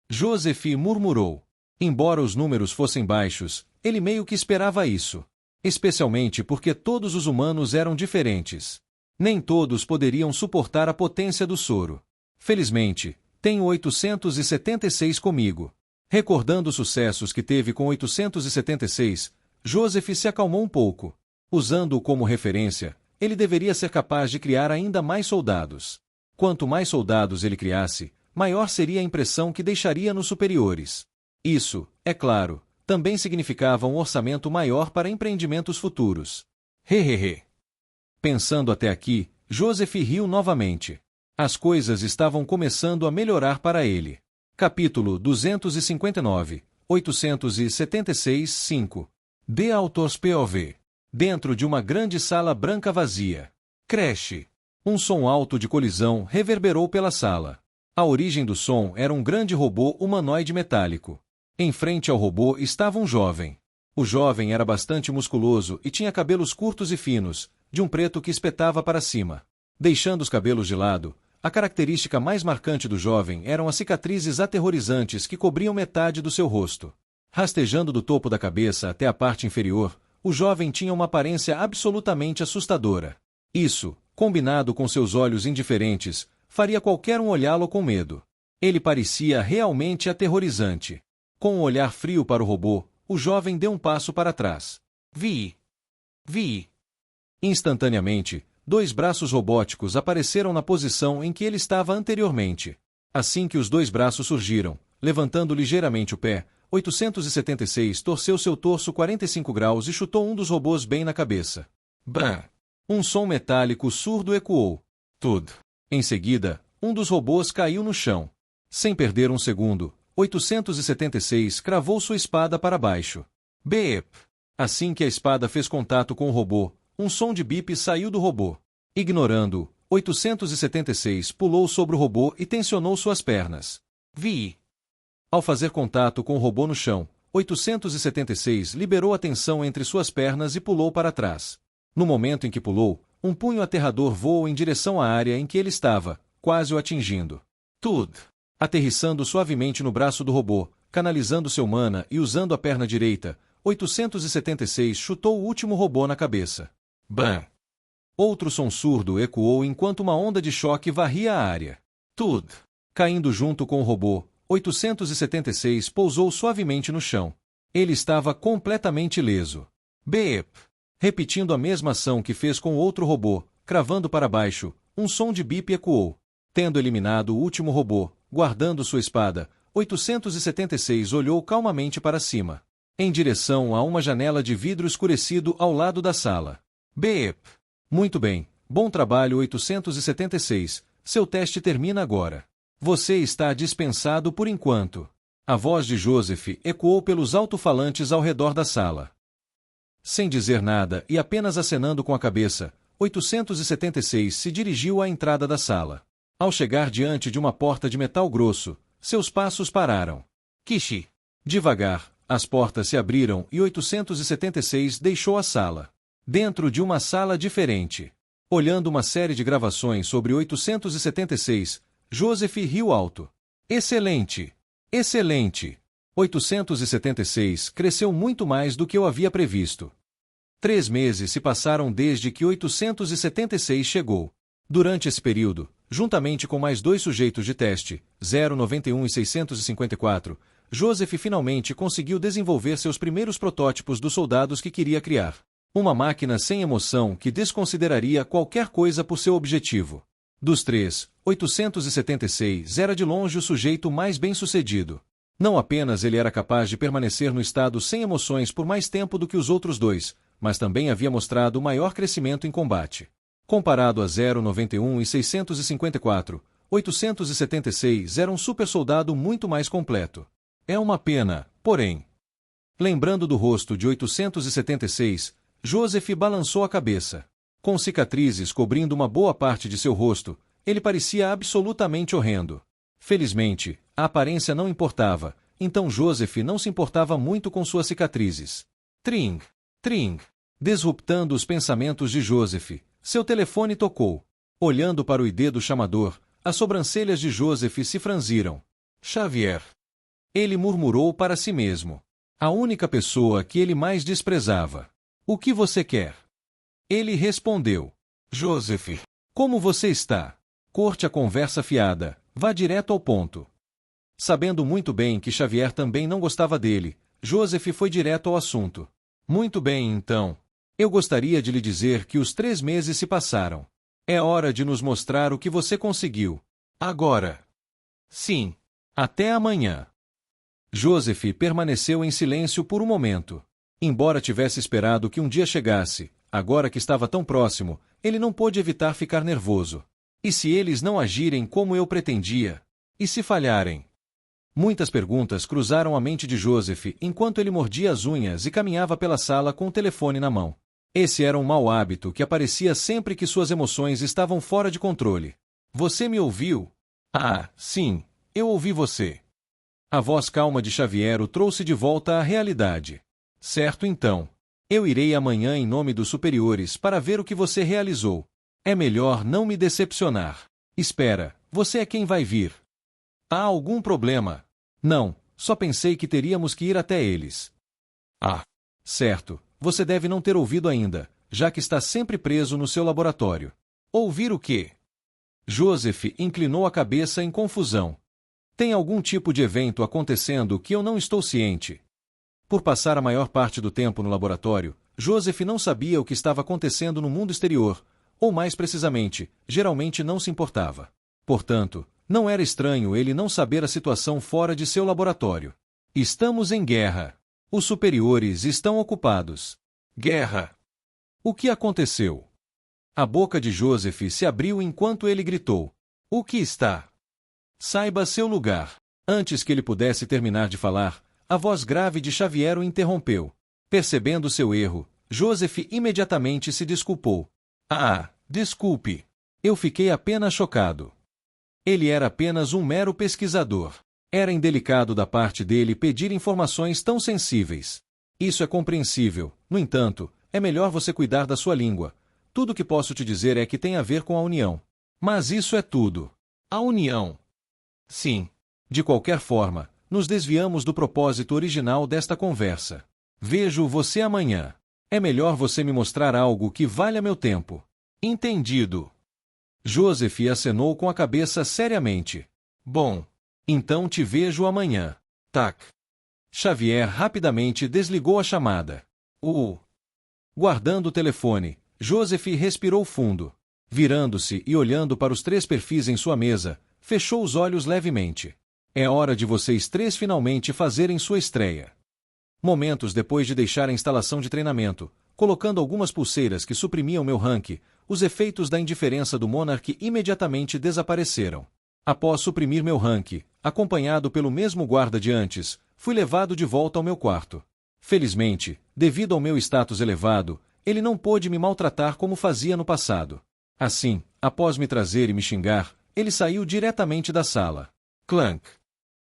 Joseph murmurou. Embora os números fossem baixos, ele meio que esperava isso. Especialmente porque todos os humanos eram diferentes. Nem todos poderiam suportar a potência do soro. Felizmente, tenho 876 comigo. Recordando os sucessos que teve com 876, Joseph se acalmou um pouco. Usando-o como referência, ele deveria ser capaz de criar ainda mais soldados. Quanto mais soldados ele criasse, maior seria a impressão que deixaria nos superiores. Isso, é claro, também significava um orçamento maior para empreendimentos futuros. Hehehe. Pensando até aqui, Joseph riu novamente. As coisas estavam começando a melhorar para ele. Capítulo 259, 876, 5. The Author's POV. Dentro de uma grande sala branca vazia. Creche. Um som alto de colisão reverberou pela sala. A origem do som era um grande robô humanoide metálico. Em frente ao robô estava um jovem. O jovem era bastante musculoso e tinha cabelos curtos e finos, de um preto que espetava para cima. Deixando os cabelos de lado, a característica mais marcante do jovem eram as cicatrizes aterrorizantes que cobriam metade do seu rosto. Rastejando do topo da cabeça até a parte inferior, o jovem tinha uma aparência absolutamente assustadora. Isso, combinado com seus olhos indiferentes, faria qualquer um olhá-lo com medo. Ele parecia realmente aterrorizante. Com um olhar frio para o robô, o jovem deu um passo para trás. Vi. Instantaneamente, 2 braços robóticos apareceram na posição em que ele estava anteriormente. Assim que os 2 braços surgiram, levantando ligeiramente o pé, 876 torceu seu torso 45 graus e chutou um dos robôs bem na cabeça. Bam! Um som metálico surdo ecoou. Tudo. Em seguida, um dos robôs caiu no chão. Sem perder um segundo, 876 cravou sua espada para baixo. Beep! Assim que a espada fez contato com o robô, um som de bip saiu do robô. Ignorando-o, 876 pulou sobre o robô e tensionou suas pernas. Vi! Ao fazer contato com o robô no chão, 876 liberou a tensão entre suas pernas e pulou para trás. No momento em que pulou, um punho aterrador voou em direção à área em que ele estava, quase o atingindo. Tudo! Aterrissando suavemente no braço do robô, canalizando seu mana e usando a perna direita, 876 chutou o último robô na cabeça. Bam! Outro som surdo ecoou enquanto uma onda de choque varria a área. Tudo! Caindo junto com o robô, 876 pousou suavemente no chão. Ele estava completamente ileso. Beep! Repetindo a mesma ação que fez com o outro robô, cravando para baixo, um som de bip ecoou. Tendo eliminado o último robô, guardando sua espada, 876 olhou calmamente para cima, em direção a uma janela de vidro escurecido ao lado da sala. Beep! Muito bem, bom trabalho 876, seu teste termina agora. Você está dispensado por enquanto. A voz de Joseph ecoou pelos alto-falantes ao redor da sala. Sem dizer nada e apenas acenando com a cabeça, 876 se dirigiu à entrada da sala. Ao chegar diante de uma porta de metal grosso, seus passos pararam. Kishi! Devagar, as portas se abriram e 876 deixou a sala. Dentro de uma sala diferente. Olhando uma série de gravações sobre 876, Joseph riu alto. Excelente! Excelente! 876 cresceu muito mais do que eu havia previsto. 3 meses se passaram desde que 876 chegou. Durante esse período, juntamente com mais 2 sujeitos de teste, 091 e 654, Joseph finalmente conseguiu desenvolver seus primeiros protótipos dos soldados que queria criar. Uma máquina sem emoção que desconsideraria qualquer coisa por seu objetivo. Dos 3, 876 era de longe o sujeito mais bem-sucedido. Não apenas ele era capaz de permanecer no estado sem emoções por mais tempo do que os outros 2, mas também havia mostrado maior crescimento em combate. Comparado a 091 e 654, 876 era um super-soldado muito mais completo. É uma pena, porém. Lembrando do rosto de 876, Joseph balançou a cabeça. Com cicatrizes cobrindo uma boa parte de seu rosto, ele parecia absolutamente horrendo. Felizmente, a aparência não importava, então Joseph não se importava muito com suas cicatrizes. Tring! Tring! Disruptando os pensamentos de Joseph, seu telefone tocou. Olhando para o ID do chamador, as sobrancelhas de Joseph se franziram. Xavier. Ele murmurou para si mesmo. A única pessoa que ele mais desprezava. O que você quer? Ele respondeu. Joseph. Como você está? Corte a conversa fiada, vá direto ao ponto. Sabendo muito bem que Xavier também não gostava dele, Joseph foi direto ao assunto. Muito bem, então. Eu gostaria de lhe dizer que os 3 meses se passaram. É hora de nos mostrar o que você conseguiu. Agora. Sim. Até amanhã. Joseph permaneceu em silêncio por um momento. Embora tivesse esperado que um dia chegasse, agora que estava tão próximo, ele não pôde evitar ficar nervoso. E se eles não agirem como eu pretendia? E se falharem? Muitas perguntas cruzaram a mente de Joseph enquanto ele mordia as unhas e caminhava pela sala com o telefone na mão. Esse era um mau hábito que aparecia sempre que suas emoções estavam fora de controle. Você me ouviu? Ah, sim, eu ouvi você. A voz calma de Xavier o trouxe de volta à realidade. Certo então. Eu irei amanhã em nome dos superiores para ver o que você realizou. É melhor não me decepcionar. Espera, você é quem vai vir. Há algum problema? Não, só pensei que teríamos que ir até eles. Ah. Certo, você deve não ter ouvido ainda, já que está sempre preso no seu laboratório. Ouvir o quê? Joseph inclinou a cabeça em confusão. Tem algum tipo de evento acontecendo que eu não estou ciente. Por passar a maior parte do tempo no laboratório, Joseph não sabia o que estava acontecendo no mundo exterior, ou mais precisamente, geralmente não se importava. Portanto, não era estranho ele não saber a situação fora de seu laboratório. Estamos em guerra. Os superiores estão ocupados. Guerra. O que aconteceu? A boca de Joseph se abriu enquanto ele gritou. O que está? Saiba seu lugar. Antes que ele pudesse terminar de falar, a voz grave de Xavier o interrompeu. Percebendo seu erro, Joseph imediatamente se desculpou. Ah, desculpe. Eu fiquei apenas chocado. Ele era apenas um mero pesquisador. Era indelicado da parte dele pedir informações tão sensíveis. Isso é compreensível. No entanto, é melhor você cuidar da sua língua. Tudo o que posso te dizer é que tem a ver com a União. Mas isso é tudo. A União. Sim. De qualquer forma, nos desviamos do propósito original desta conversa. Vejo você amanhã. É melhor você me mostrar algo que valha meu tempo. Entendido. Joseph acenou com a cabeça seriamente. Bom. Então te vejo amanhã. Tac. Xavier rapidamente desligou a chamada. Guardando o telefone, Joseph respirou fundo. Virando-se e olhando para os 3 perfis em sua mesa, fechou os olhos levemente. É hora de vocês 3 finalmente fazerem sua estreia. Momentos depois de deixar a instalação de treinamento, colocando algumas pulseiras que suprimiam meu rank, os efeitos da indiferença do Monarch imediatamente desapareceram. Após suprimir meu rank, acompanhado pelo mesmo guarda de antes, fui levado de volta ao meu quarto. Felizmente, devido ao meu status elevado, ele não pôde me maltratar como fazia no passado. Assim, após me trazer e me xingar, ele saiu diretamente da sala. Clank.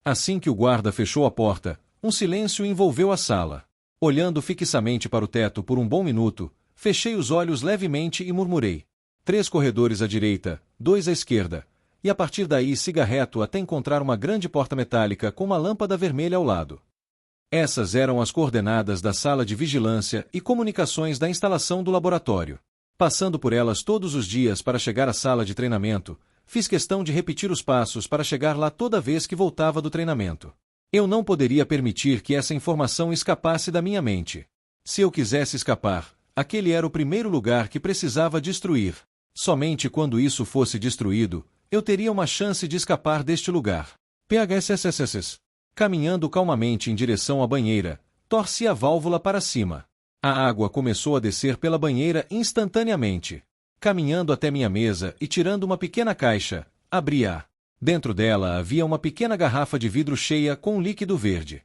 Assim que o guarda fechou a porta, um silêncio envolveu a sala. Olhando fixamente para o teto por um bom minuto, fechei os olhos levemente e murmurei. 3 corredores à direita, 2 à esquerda, e a partir daí siga reto até encontrar uma grande porta metálica com uma lâmpada vermelha ao lado. Essas eram as coordenadas da sala de vigilância e comunicações da instalação do laboratório. Passando por elas todos os dias para chegar à sala de treinamento, fiz questão de repetir os passos para chegar lá toda vez que voltava do treinamento. Eu não poderia permitir que essa informação escapasse da minha mente. Se eu quisesse escapar, aquele era o primeiro lugar que precisava destruir. Somente quando isso fosse destruído, eu teria uma chance de escapar deste lugar. PHSSSS. Caminhando calmamente em direção à banheira, torci a válvula para cima. A água começou a descer pela banheira instantaneamente. Caminhando até minha mesa e tirando uma pequena caixa, abri-a. Dentro dela havia uma pequena garrafa de vidro cheia com um líquido verde.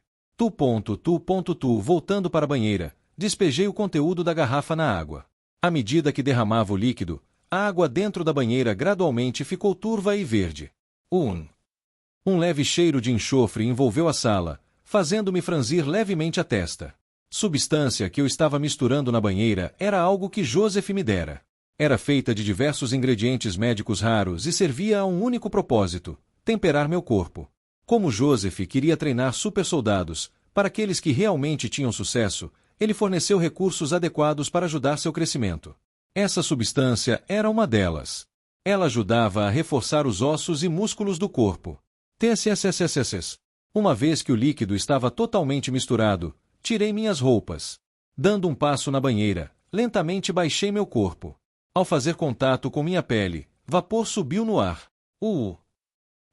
Voltando para a banheira, despejei o conteúdo da garrafa na água. À medida que derramava o líquido, a água dentro da banheira gradualmente ficou turva e verde. Um leve cheiro de enxofre envolveu a sala, fazendo-me franzir levemente a testa. Substância que eu estava misturando na banheira era algo que Joseph me dera. Era feita de diversos ingredientes médicos raros e servia a um único propósito: temperar meu corpo. Como Joseph queria treinar supersoldados, para aqueles que realmente tinham sucesso, ele forneceu recursos adequados para ajudar seu crescimento. Essa substância era uma delas. Ela ajudava a reforçar os ossos e músculos do corpo. TSSSSS. Uma vez que o líquido estava totalmente misturado, tirei minhas roupas. Dando um passo na banheira, lentamente baixei meu corpo. Ao fazer contato com minha pele, vapor subiu no ar.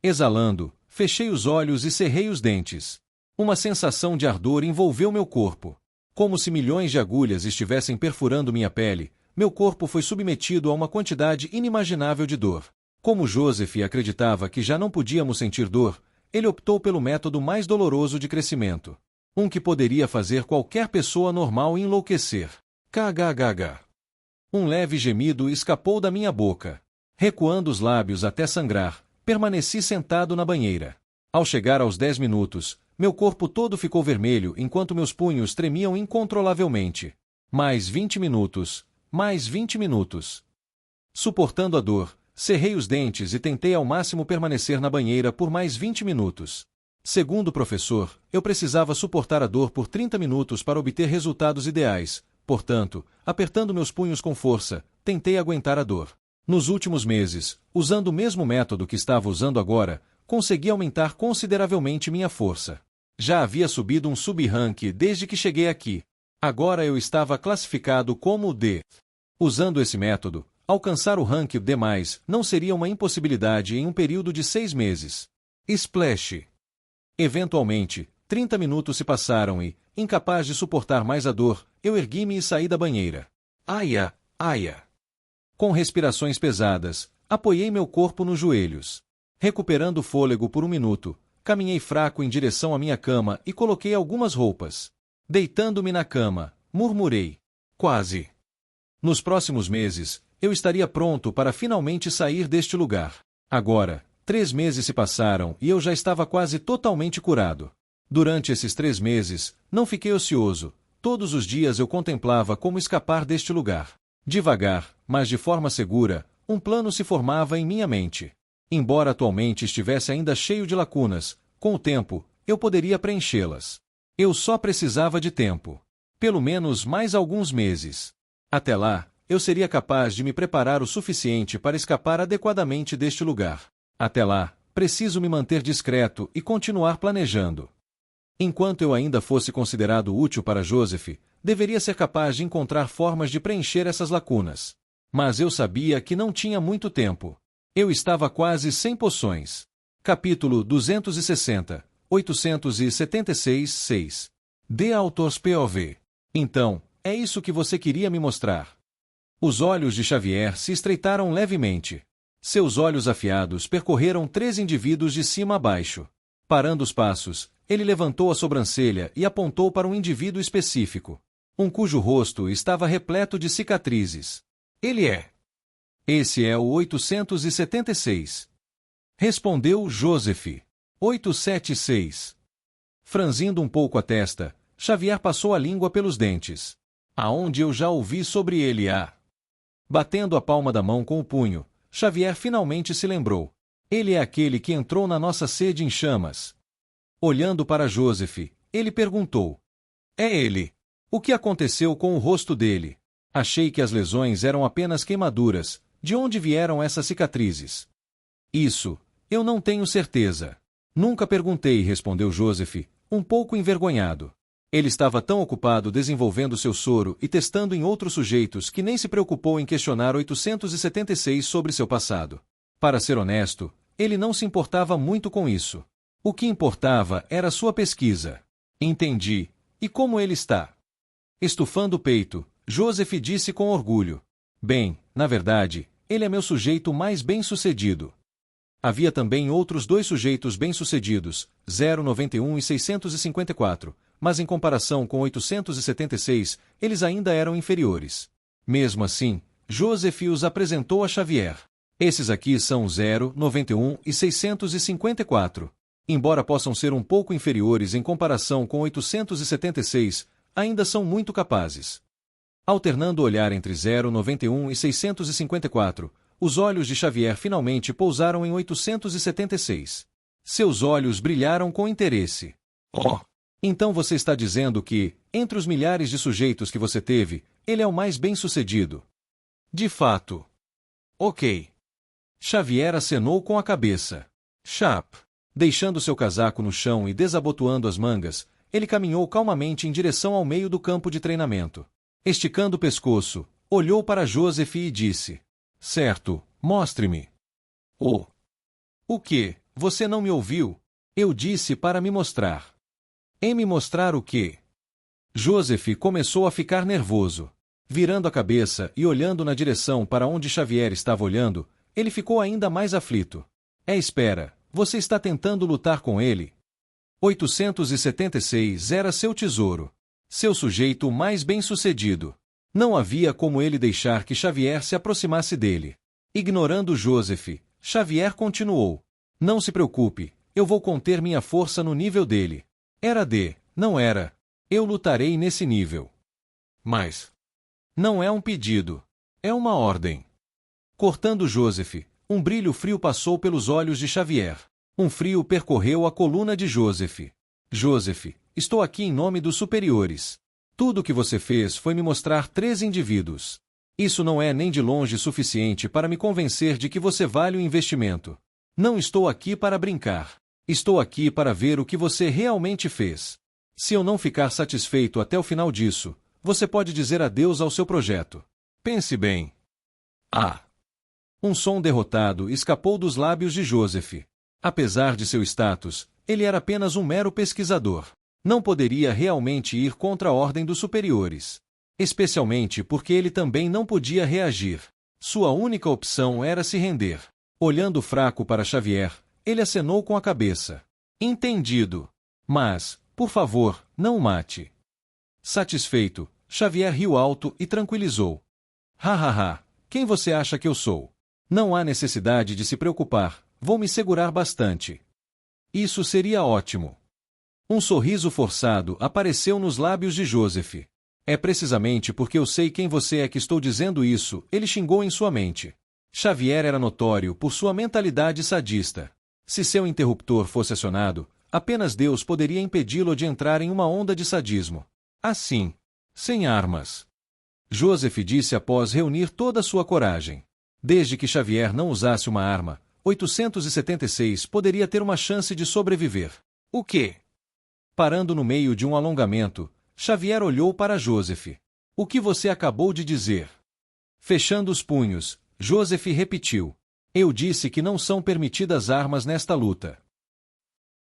Exalando, fechei os olhos e cerrei os dentes. Uma sensação de ardor envolveu meu corpo. Como se milhões de agulhas estivessem perfurando minha pele, meu corpo foi submetido a uma quantidade inimaginável de dor. Como Joseph acreditava que já não podíamos sentir dor, ele optou pelo método mais doloroso de crescimento. Um que poderia fazer qualquer pessoa normal enlouquecer. KGGH. Um leve gemido escapou da minha boca. Recuando os lábios até sangrar, permaneci sentado na banheira. Ao chegar aos 10 minutos, meu corpo todo ficou vermelho enquanto meus punhos tremiam incontrolavelmente. Mais 20 minutos. Mais 20 minutos. Suportando a dor, cerrei os dentes e tentei ao máximo permanecer na banheira por mais 20 minutos. Segundo o professor, eu precisava suportar a dor por 30 minutos para obter resultados ideais. Portanto, apertando meus punhos com força, tentei aguentar a dor. Nos últimos meses, usando o mesmo método que estava usando agora, consegui aumentar consideravelmente minha força. Já havia subido um sub-rank desde que cheguei aqui. Agora eu estava classificado como D. Usando esse método, alcançar o rank D+, não seria uma impossibilidade em um período de 6 meses. Splash. Eventualmente, 30 minutos se passaram e, incapaz de suportar mais a dor, eu ergui-me e saí da banheira. Aia, aia. Com respirações pesadas, apoiei meu corpo nos joelhos. Recuperando o fôlego por um minuto, caminhei fraco em direção à minha cama e coloquei algumas roupas. Deitando-me na cama, murmurei. Quase. Nos próximos meses, eu estaria pronto para finalmente sair deste lugar. Agora, 3 meses se passaram e eu já estava quase totalmente curado. Durante esses 3 meses, não fiquei ocioso. Todos os dias eu contemplava como escapar deste lugar. Devagar, mas de forma segura, um plano se formava em minha mente. Embora atualmente estivesse ainda cheio de lacunas, com o tempo, eu poderia preenchê-las. Eu só precisava de tempo. Pelo menos mais alguns meses. Até lá, eu seria capaz de me preparar o suficiente para escapar adequadamente deste lugar. Até lá, preciso me manter discreto e continuar planejando. Enquanto eu ainda fosse considerado útil para Joseph, deveria ser capaz de encontrar formas de preencher essas lacunas. Mas eu sabia que não tinha muito tempo. Eu estava quase sem poções. Capítulo 260. 876-6. The Author's POV. Então, é isso que você queria me mostrar. Os olhos de Xavier se estreitaram levemente. Seus olhos afiados percorreram 3 indivíduos de cima a baixo. Parando os passos, ele levantou a sobrancelha e apontou para um indivíduo específico. Um cujo rosto estava repleto de cicatrizes. Ele é. Esse é o 876. Respondeu Joseph. 876. Franzindo um pouco a testa, Xavier passou a língua pelos dentes. Aonde eu já ouvi sobre ele Batendo a palma da mão com o punho, Xavier finalmente se lembrou. Ele é aquele que entrou na nossa sede em chamas. Olhando para Joseph, ele perguntou. É ele. O que aconteceu com o rosto dele? Achei que as lesões eram apenas queimaduras. De onde vieram essas cicatrizes? Isso, eu não tenho certeza. Nunca perguntei, respondeu Joseph, um pouco envergonhado. Ele estava tão ocupado desenvolvendo seu soro e testando em outros sujeitos que nem se preocupou em questionar 876 sobre seu passado. Para ser honesto, ele não se importava muito com isso. O que importava era sua pesquisa. Entendi. E como ele está? Estufando o peito, Joseph disse com orgulho. Bem, na verdade, ele é meu sujeito mais bem-sucedido. Havia também outros 2 sujeitos bem-sucedidos, 091 e 654, mas em comparação com 876, eles ainda eram inferiores. Mesmo assim, Joseph os apresentou a Xavier. Esses aqui são 091 e 654. Embora possam ser um pouco inferiores em comparação com 876, ainda são muito capazes. Alternando o olhar entre 091 e 654, os olhos de Xavier finalmente pousaram em 876. Seus olhos brilharam com interesse. Oh, Então você está dizendo que, entre os milhares de sujeitos que você teve, ele é o mais bem-sucedido. de fato. Ok. Xavier acenou com a cabeça. Chap. Deixando seu casaco no chão e desabotoando as mangas, ele caminhou calmamente em direção ao meio do campo de treinamento. Esticando o pescoço, olhou para Joseph e disse: Certo, mostre-me. Oh, O que? Você não me ouviu? Eu disse para me mostrar. Em me mostrar o quê? Joseph começou a ficar nervoso. Virando a cabeça e olhando na direção para onde Xavier estava olhando, ele ficou ainda mais aflito. Espera, você está tentando lutar com ele? 876 era seu tesouro. Seu sujeito mais bem-sucedido. Não havia como ele deixar que Xavier se aproximasse dele. Ignorando Joseph, Xavier continuou. Não se preocupe, eu vou conter minha força no nível dele. Não era. Eu lutarei nesse nível. mas. Não é um pedido. É uma ordem. Cortando Joseph, um brilho frio passou pelos olhos de Xavier. Um frio percorreu a coluna de Joseph. Joseph, estou aqui em nome dos superiores. Tudo o que você fez foi me mostrar 3 indivíduos. Isso não é nem de longe suficiente para me convencer de que você vale o investimento. Não estou aqui para brincar. Estou aqui para ver o que você realmente fez. Se eu não ficar satisfeito até o final disso, você pode dizer adeus ao seu projeto. Pense bem. Ah, Um som derrotado escapou dos lábios de Joseph. Apesar de seu status, ele era apenas um mero pesquisador. Não poderia realmente ir contra a ordem dos superiores. Especialmente porque ele também não podia reagir. Sua única opção era se render. Olhando fraco para Xavier, ele acenou com a cabeça. Entendido. Mas, por favor, não o mate. Satisfeito, Xavier riu alto e tranquilizou. Hahaha, quem você acha que eu sou? Não há necessidade de se preocupar, vou me segurar bastante. Isso seria ótimo. Um sorriso forçado apareceu nos lábios de Joseph. É precisamente porque eu sei quem você é que estou dizendo isso, ele xingou em sua mente. Xavier era notório por sua mentalidade sadista. Se seu interruptor fosse acionado, apenas Deus poderia impedi-lo de entrar em uma onda de sadismo. Assim, sem armas. Joseph disse após reunir toda a sua coragem. Desde que Xavier não usasse uma arma, 876 poderia ter uma chance de sobreviver. o quê? Parando no meio de um alongamento, Xavier olhou para Joseph. O que você acabou de dizer? Fechando os punhos, Joseph repetiu. Eu disse que não são permitidas armas nesta luta.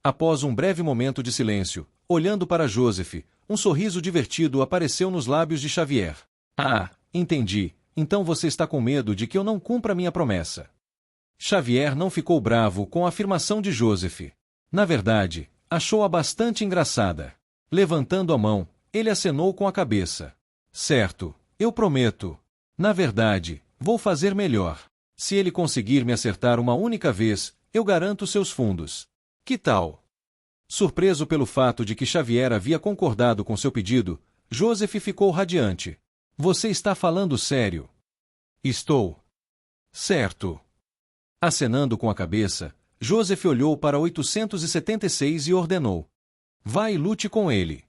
Após um breve momento de silêncio, olhando para Joseph, um sorriso divertido apareceu nos lábios de Xavier. Ah, entendi. Então você está com medo de que eu não cumpra minha promessa. Xavier não ficou bravo com a afirmação de Joseph. Na verdade, achou-a bastante engraçada. Levantando a mão, ele acenou com a cabeça. Certo, eu prometo. Na verdade, vou fazer melhor. Se ele conseguir me acertar uma única vez, eu garanto seus fundos. Que tal? Surpreso pelo fato de que Xavier havia concordado com seu pedido, Joseph ficou radiante. Você está falando sério? Estou. Certo. Acenando com a cabeça, Joseph olhou para 876 e ordenou. Vá e lute com ele.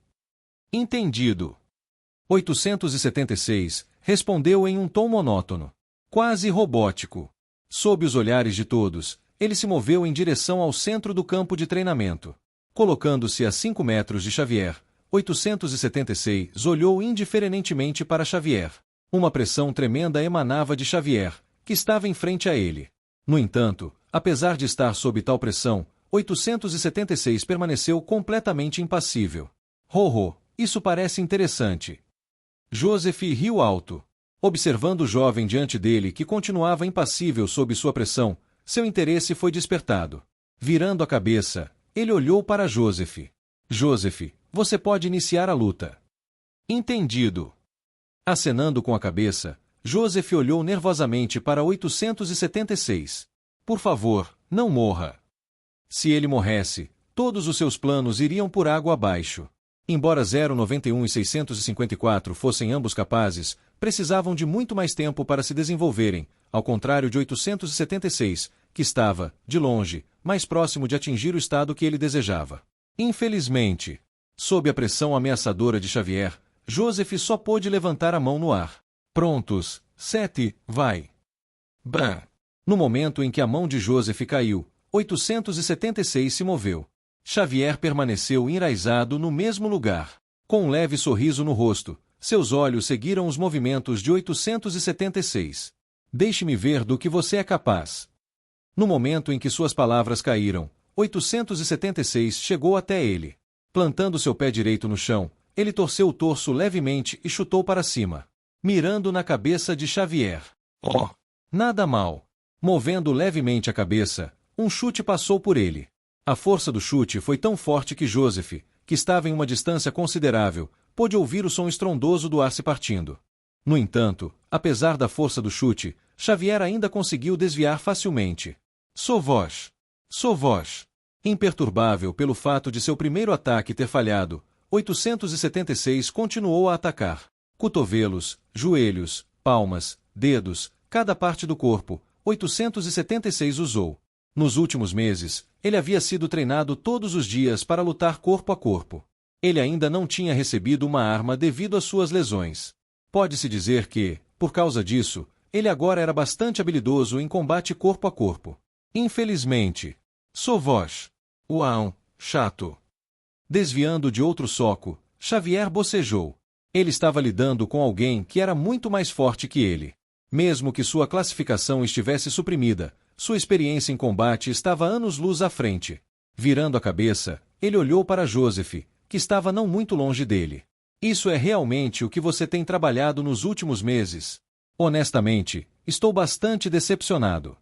Entendido. 876 respondeu em um tom monótono, quase robótico. Sob os olhares de todos, ele se moveu em direção ao centro do campo de treinamento. Colocando-se a 5 metros de Xavier, 876 olhou indiferentemente para Xavier. Uma pressão tremenda emanava de Xavier, que estava em frente a ele. No entanto, apesar de estar sob tal pressão, 876 permaneceu completamente impassível. Isso parece interessante. Joseph riu alto. Observando o jovem diante dele que continuava impassível sob sua pressão, seu interesse foi despertado. Virando a cabeça, ele olhou para Joseph. Joseph, você pode iniciar a luta. Entendido. Acenando com a cabeça, Joseph olhou nervosamente para 876. Por favor, não morra. Se ele morresse, todos os seus planos iriam por água abaixo. Embora 091 e 654 fossem ambos capazes, precisavam de muito mais tempo para se desenvolverem, ao contrário de 876, que estava, de longe, mais próximo de atingir o estado que ele desejava. Infelizmente, sob a pressão ameaçadora de Xavier, Joseph só pôde levantar a mão no ar. Prontos, 7, vai! Bam! No momento em que a mão de Joseph caiu, 876 se moveu. Xavier permaneceu enraizado no mesmo lugar. Com um leve sorriso no rosto, seus olhos seguiram os movimentos de 876. Deixe-me ver do que você é capaz. No momento em que suas palavras caíram, 876 chegou até ele. Plantando seu pé direito no chão, ele torceu o torso levemente e chutou para cima, mirando na cabeça de Xavier. Oh! Nada mal. Movendo levemente a cabeça, um chute passou por ele. A força do chute foi tão forte que Joseph, que estava em uma distância considerável, pôde ouvir o som estrondoso do ar se partindo. No entanto, apesar da força do chute, Xavier ainda conseguiu desviar facilmente. Sovosh! Sovosh! Imperturbável pelo fato de seu primeiro ataque ter falhado, 876 continuou a atacar. Cotovelos, joelhos, palmas, dedos, cada parte do corpo, 876 usou. Nos últimos meses, ele havia sido treinado todos os dias para lutar corpo a corpo. Ele ainda não tinha recebido uma arma devido às suas lesões. Pode-se dizer que, por causa disso, ele agora era bastante habilidoso em combate corpo a corpo. Infelizmente. Sovosh. Uau, chato. Desviando de outro soco, Xavier bocejou. Ele estava lidando com alguém que era muito mais forte que ele. Mesmo que sua classificação estivesse suprimida, sua experiência em combate estava anos-luz à frente. Virando a cabeça, ele olhou para Joseph, que estava não muito longe dele. Isso é realmente o que você tem trabalhado nos últimos meses? Honestamente, estou bastante decepcionado.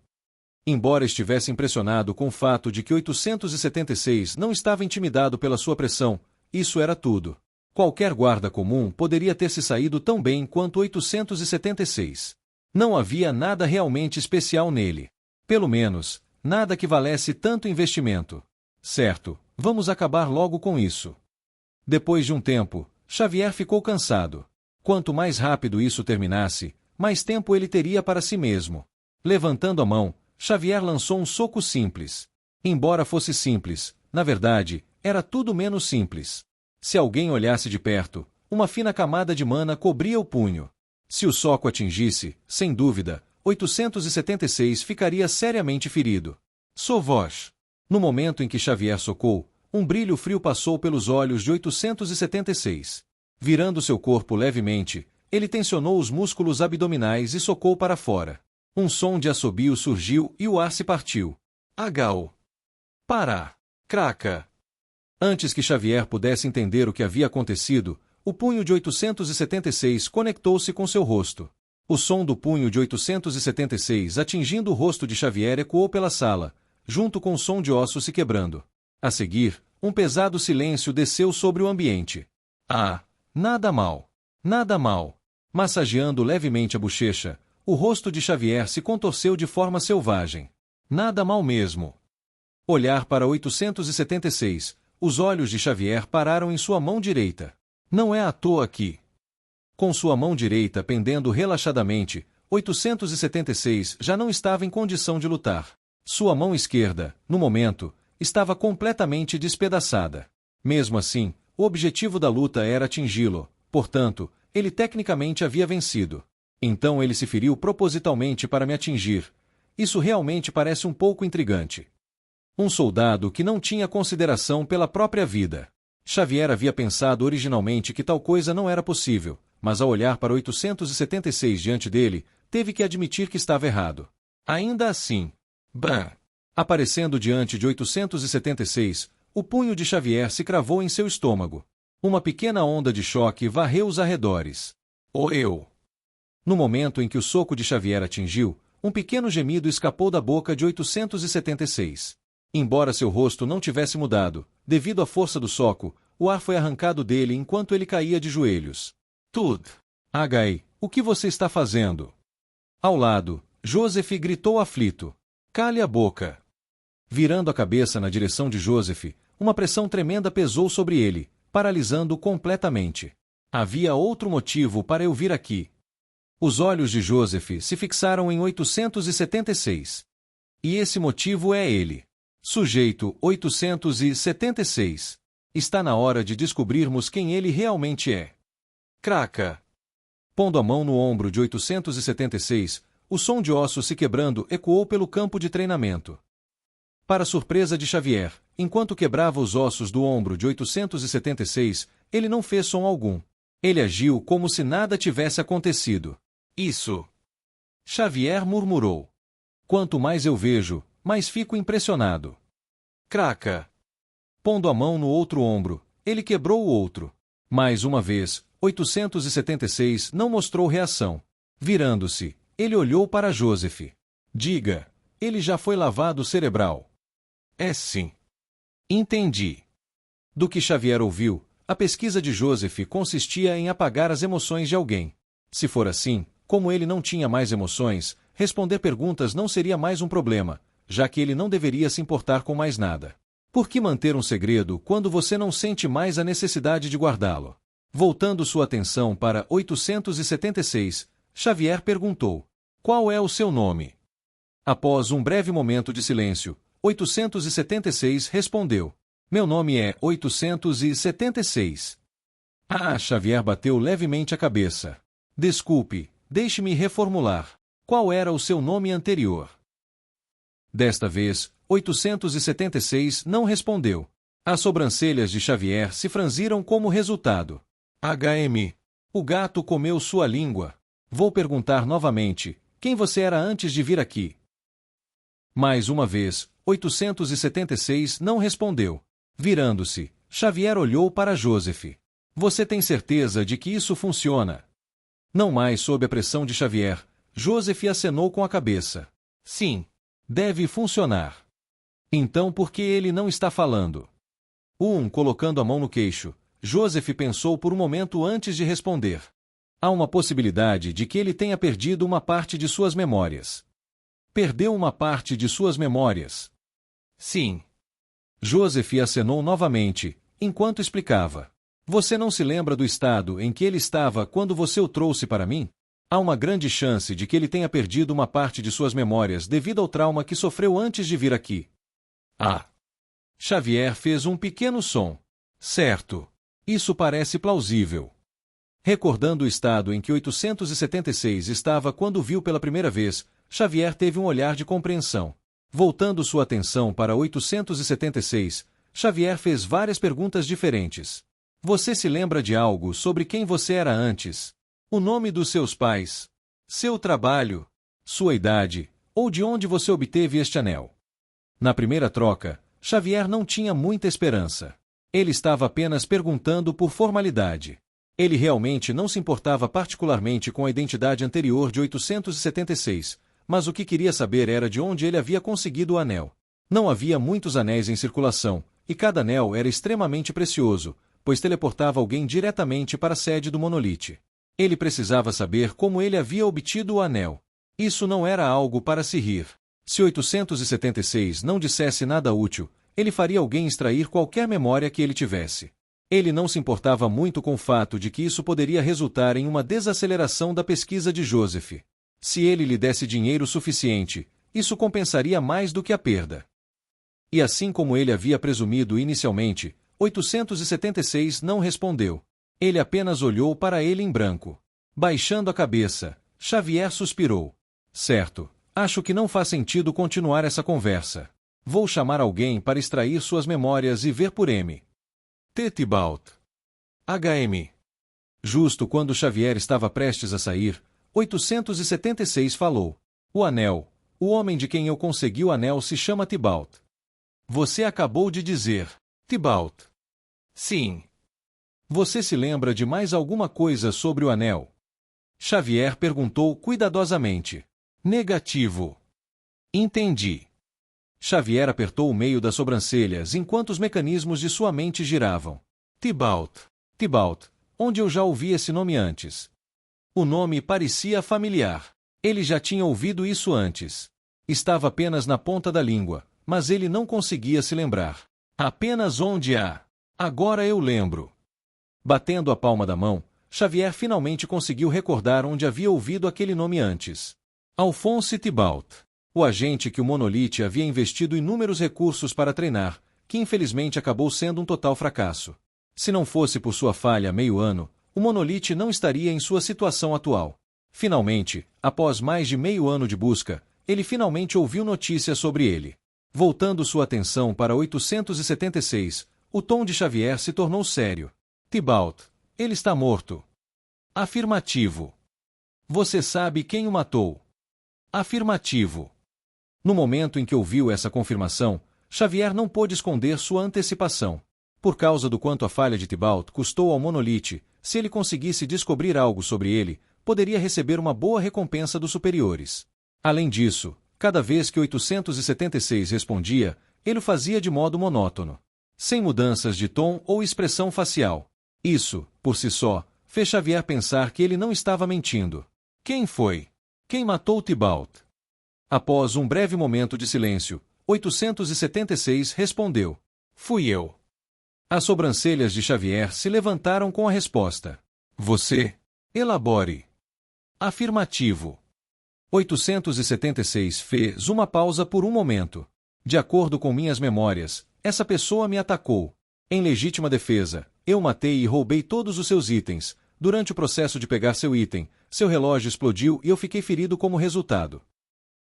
Embora estivesse impressionado com o fato de que 876 não estava intimidado pela sua pressão, isso era tudo. Qualquer guarda comum poderia ter se saído tão bem quanto 876. Não havia nada realmente especial nele. Pelo menos, nada que valesse tanto investimento. Certo, vamos acabar logo com isso. Depois de um tempo, Xavier ficou cansado. Quanto mais rápido isso terminasse, mais tempo ele teria para si mesmo. Levantando a mão, Xavier lançou um soco simples. Embora fosse simples, na verdade, era tudo menos simples. Se alguém olhasse de perto, uma fina camada de mana cobria o punho. Se o soco atingisse, sem dúvida, 876 ficaria seriamente ferido. Sovosh. No momento em que Xavier socou, um brilho frio passou pelos olhos de 876. Virando seu corpo levemente, ele tensionou os músculos abdominais e socou para fora. Um som de assobio surgiu e o ar se partiu. Agal. Pará. Craca. Antes que Xavier pudesse entender o que havia acontecido, o punho de 876 conectou-se com seu rosto. O som do punho de 876 atingindo o rosto de Xavier ecoou pela sala, junto com o som de ossos se quebrando. A seguir, um pesado silêncio desceu sobre o ambiente. Ah, nada mal. Nada mal. Massageando levemente a bochecha, o rosto de Xavier se contorceu de forma selvagem. Nada mal mesmo. Olhar para 876, os olhos de Xavier pararam em sua mão direita. Não é à toa que, com sua mão direita pendendo relaxadamente, 876 já não estava em condição de lutar. Sua mão esquerda, no momento, estava completamente despedaçada. Mesmo assim, o objetivo da luta era atingi-lo, portanto, ele tecnicamente havia vencido. Então ele se feriu propositalmente para me atingir. Isso realmente parece um pouco intrigante. Um soldado que não tinha consideração pela própria vida. Xavier havia pensado originalmente que tal coisa não era possível, mas ao olhar para 876 diante dele, teve que admitir que estava errado. Ainda assim, Bam! Aparecendo diante de 876, o punho de Xavier se cravou em seu estômago. Uma pequena onda de choque varreu os arredores. Eu. No momento em que o soco de Xavier atingiu, um pequeno gemido escapou da boca de 876. Embora seu rosto não tivesse mudado, devido à força do soco, o ar foi arrancado dele enquanto ele caía de joelhos. Tud! Agai, o que você está fazendo? Ao lado, Joseph gritou aflito. Cale a boca! Virando a cabeça na direção de Joseph, uma pressão tremenda pesou sobre ele, paralisando-o completamente. Havia outro motivo para eu vir aqui. Os olhos de Joseph se fixaram em 876. E esse motivo é ele. Sujeito 876. Está na hora de descobrirmos quem ele realmente é. Craca! Pondo a mão no ombro de 876, o som de ossos se quebrando ecoou pelo campo de treinamento. Para surpresa de Xavier, enquanto quebrava os ossos do ombro de 876, ele não fez som algum. Ele agiu como se nada tivesse acontecido. Isso. Xavier murmurou. Quanto mais eu vejo, mais fico impressionado. Craca! Pondo a mão no outro ombro, ele quebrou o outro. Mais uma vez, 876 não mostrou reação. Virando-se, ele olhou para Joseph. Diga, ele já foi lavado cerebral. É sim. Entendi. Do que Xavier ouviu, a pesquisa de Joseph consistia em apagar as emoções de alguém. Se for assim, como ele não tinha mais emoções, responder perguntas não seria mais um problema, já que ele não deveria se importar com mais nada. Por que manter um segredo quando você não sente mais a necessidade de guardá-lo? Voltando sua atenção para 876, Xavier perguntou: qual é o seu nome? Após um breve momento de silêncio, 876 respondeu: meu nome é 876. Xavier bateu levemente a cabeça. Desculpe, deixe-me reformular. Qual era o seu nome anterior? Desta vez, 876 não respondeu. As sobrancelhas de Xavier se franziram como resultado. HM. O gato comeu sua língua. Vou perguntar novamente, quem você era antes de vir aqui? Mais uma vez, 876 não respondeu. Virando-se, Xavier olhou para Joseph. Você tem certeza de que isso funciona? Não mais sob a pressão de Xavier, Joseph acenou com a cabeça. Sim, deve funcionar. Então por que ele não está falando? Colocando a mão no queixo, Joseph pensou por um momento antes de responder. Há uma possibilidade de que ele tenha perdido uma parte de suas memórias. Perdeu uma parte de suas memórias? Sim. Joseph acenou novamente, enquanto explicava. Você não se lembra do estado em que ele estava quando você o trouxe para mim? Há uma grande chance de que ele tenha perdido uma parte de suas memórias devido ao trauma que sofreu antes de vir aqui. Xavier fez um pequeno som. Certo. Isso parece plausível. Recordando o estado em que 876 estava quando o viu pela primeira vez, Xavier teve um olhar de compreensão. Voltando sua atenção para 876, Xavier fez várias perguntas diferentes. Você se lembra de algo sobre quem você era antes? O nome dos seus pais? Seu trabalho? Sua idade? Ou de onde você obteve este anel? Na primeira troca, Xavier não tinha muita esperança. Ele estava apenas perguntando por formalidade. Ele realmente não se importava particularmente com a identidade anterior de 876, mas o que queria saber era de onde ele havia conseguido o anel. Não havia muitos anéis em circulação, e cada anel era extremamente precioso, pois teleportava alguém diretamente para a sede do monolite. Ele precisava saber como ele havia obtido o anel. Isso não era algo para se rir. Se 876 não dissesse nada útil, ele faria alguém extrair qualquer memória que ele tivesse. Ele não se importava muito com o fato de que isso poderia resultar em uma desaceleração da pesquisa de Joseph. Se ele lhe desse dinheiro suficiente, isso compensaria mais do que a perda. E assim como ele havia presumido inicialmente, 876 não respondeu. Ele apenas olhou para ele em branco. Baixando a cabeça, Xavier suspirou. Certo, acho que não faz sentido continuar essa conversa. Vou chamar alguém para extrair suas memórias e ver por M. Tybalt. HM. Justo quando Xavier estava prestes a sair, 876 falou. O anel. O homem de quem eu consegui o anel se chama Tybalt. Você acabou de dizer. Tybalt. Sim. Você se lembra de mais alguma coisa sobre o anel? Xavier perguntou cuidadosamente. Negativo. Entendi. Xavier apertou o meio das sobrancelhas enquanto os mecanismos de sua mente giravam. Tybalt. Tybalt, onde eu já ouvi esse nome antes. O nome parecia familiar. Ele já tinha ouvido isso antes. Estava apenas na ponta da língua, mas ele não conseguia se lembrar. Apenas onde há. Agora eu lembro. Batendo a palma da mão, Xavier finalmente conseguiu recordar onde havia ouvido aquele nome antes. Alphonse Tybalt. O agente que o Monolith havia investido inúmeros recursos para treinar, que infelizmente acabou sendo um total fracasso. Se não fosse por sua falha há meio ano, o Monolith não estaria em sua situação atual. Finalmente, após mais de meio ano de busca, ele finalmente ouviu notícias sobre ele. Voltando sua atenção para 876, o tom de Xavier se tornou sério. Thibault, ele está morto. Afirmativo. Você sabe quem o matou? Afirmativo. No momento em que ouviu essa confirmação, Xavier não pôde esconder sua antecipação. Por causa do quanto a falha de Thibault custou ao Monolith, se ele conseguisse descobrir algo sobre ele, poderia receber uma boa recompensa dos superiores. Além disso, cada vez que 876 respondia, ele o fazia de modo monótono, sem mudanças de tom ou expressão facial. Isso, por si só, fez Xavier pensar que ele não estava mentindo. Quem foi? Quem matou Thibault? Após um breve momento de silêncio, 876 respondeu: Fui eu. As sobrancelhas de Xavier se levantaram com a resposta. Você? Elabore. Afirmativo. 876 fez uma pausa por um momento. De acordo com minhas memórias, essa pessoa me atacou. Em legítima defesa, eu matei e roubei todos os seus itens. Durante o processo de pegar seu item, seu relógio explodiu e eu fiquei ferido como resultado.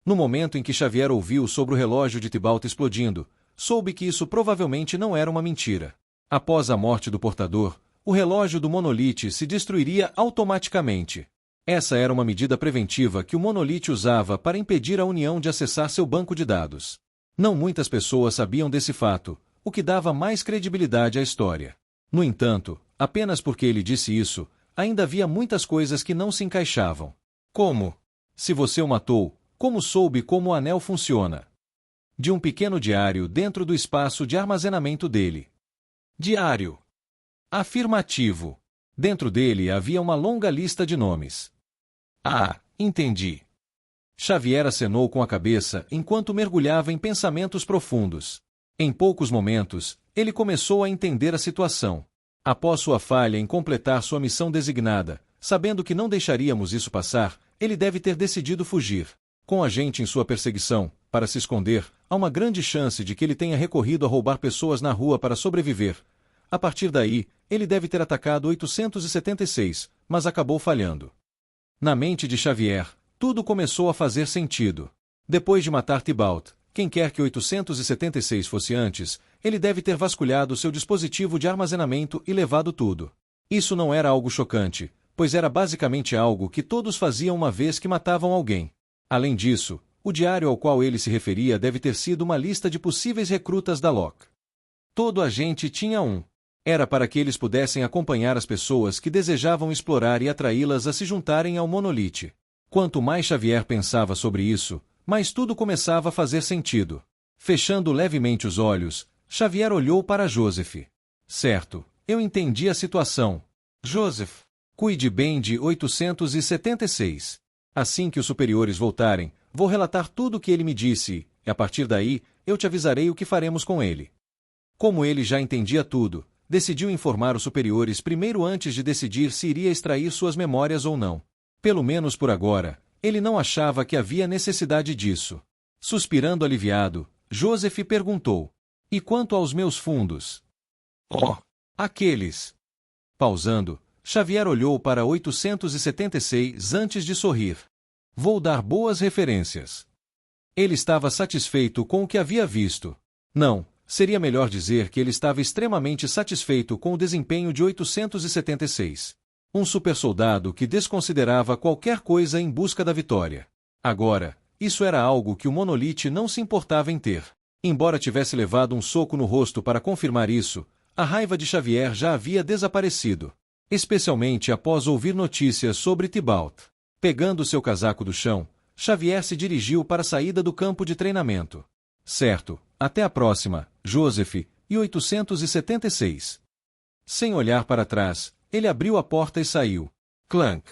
No momento em que Xavier ouviu sobre o relógio de Thibault explodindo, soube que isso provavelmente não era uma mentira. Após a morte do portador, o relógio do Monolith se destruiria automaticamente. Essa era uma medida preventiva que o Monolith usava para impedir a União de acessar seu banco de dados. Não muitas pessoas sabiam desse fato, o que dava mais credibilidade à história. No entanto, apenas porque ele disse isso, ainda havia muitas coisas que não se encaixavam. Como? Se você o matou, como soube como o anel funciona? De um pequeno diário dentro do espaço de armazenamento dele. Diário. Afirmativo. Dentro dele havia uma longa lista de nomes. Ah, entendi. Xavier acenou com a cabeça enquanto mergulhava em pensamentos profundos. Em poucos momentos, ele começou a entender a situação. Após sua falha em completar sua missão designada, sabendo que não deixaríamos isso passar, ele deve ter decidido fugir. Com a gente em sua perseguição, para se esconder, há uma grande chance de que ele tenha recorrido a roubar pessoas na rua para sobreviver. A partir daí, ele deve ter atacado 876, mas acabou falhando. Na mente de Xavier, tudo começou a fazer sentido. Depois de matar Thibault, quem quer que 876 fosse antes, ele deve ter vasculhado seu dispositivo de armazenamento e levado tudo. Isso não era algo chocante, pois era basicamente algo que todos faziam uma vez que matavam alguém. Além disso, o diário ao qual ele se referia deve ter sido uma lista de possíveis recrutas da Locke. Todo agente tinha um. Era para que eles pudessem acompanhar as pessoas que desejavam explorar e atraí-las a se juntarem ao Monolith. Quanto mais Xavier pensava sobre isso, mais tudo começava a fazer sentido. Fechando levemente os olhos, Xavier olhou para Joseph. Certo, eu entendi a situação. Joseph, cuide bem de 876. Assim que os superiores voltarem, vou relatar tudo o que ele me disse, e a partir daí, eu te avisarei o que faremos com ele. Como ele já entendia tudo, decidiu informar os superiores primeiro antes de decidir se iria extrair suas memórias ou não. Pelo menos por agora, ele não achava que havia necessidade disso. Suspirando aliviado, Joseph perguntou: E quanto aos meus fundos? Oh, aqueles. Pausando, Xavier olhou para 876 antes de sorrir. Vou dar boas referências. Ele estava satisfeito com o que havia visto. Não, seria melhor dizer que ele estava extremamente satisfeito com o desempenho de 876. Um supersoldado que desconsiderava qualquer coisa em busca da vitória. Agora, isso era algo que o Monolith não se importava em ter. Embora tivesse levado um soco no rosto para confirmar isso, a raiva de Xavier já havia desaparecido. Especialmente após ouvir notícias sobre Thibault. Pegando seu casaco do chão, Xavier se dirigiu para a saída do campo de treinamento. Certo, até a próxima, Joseph, e 876. Sem olhar para trás, ele abriu a porta e saiu. Clank.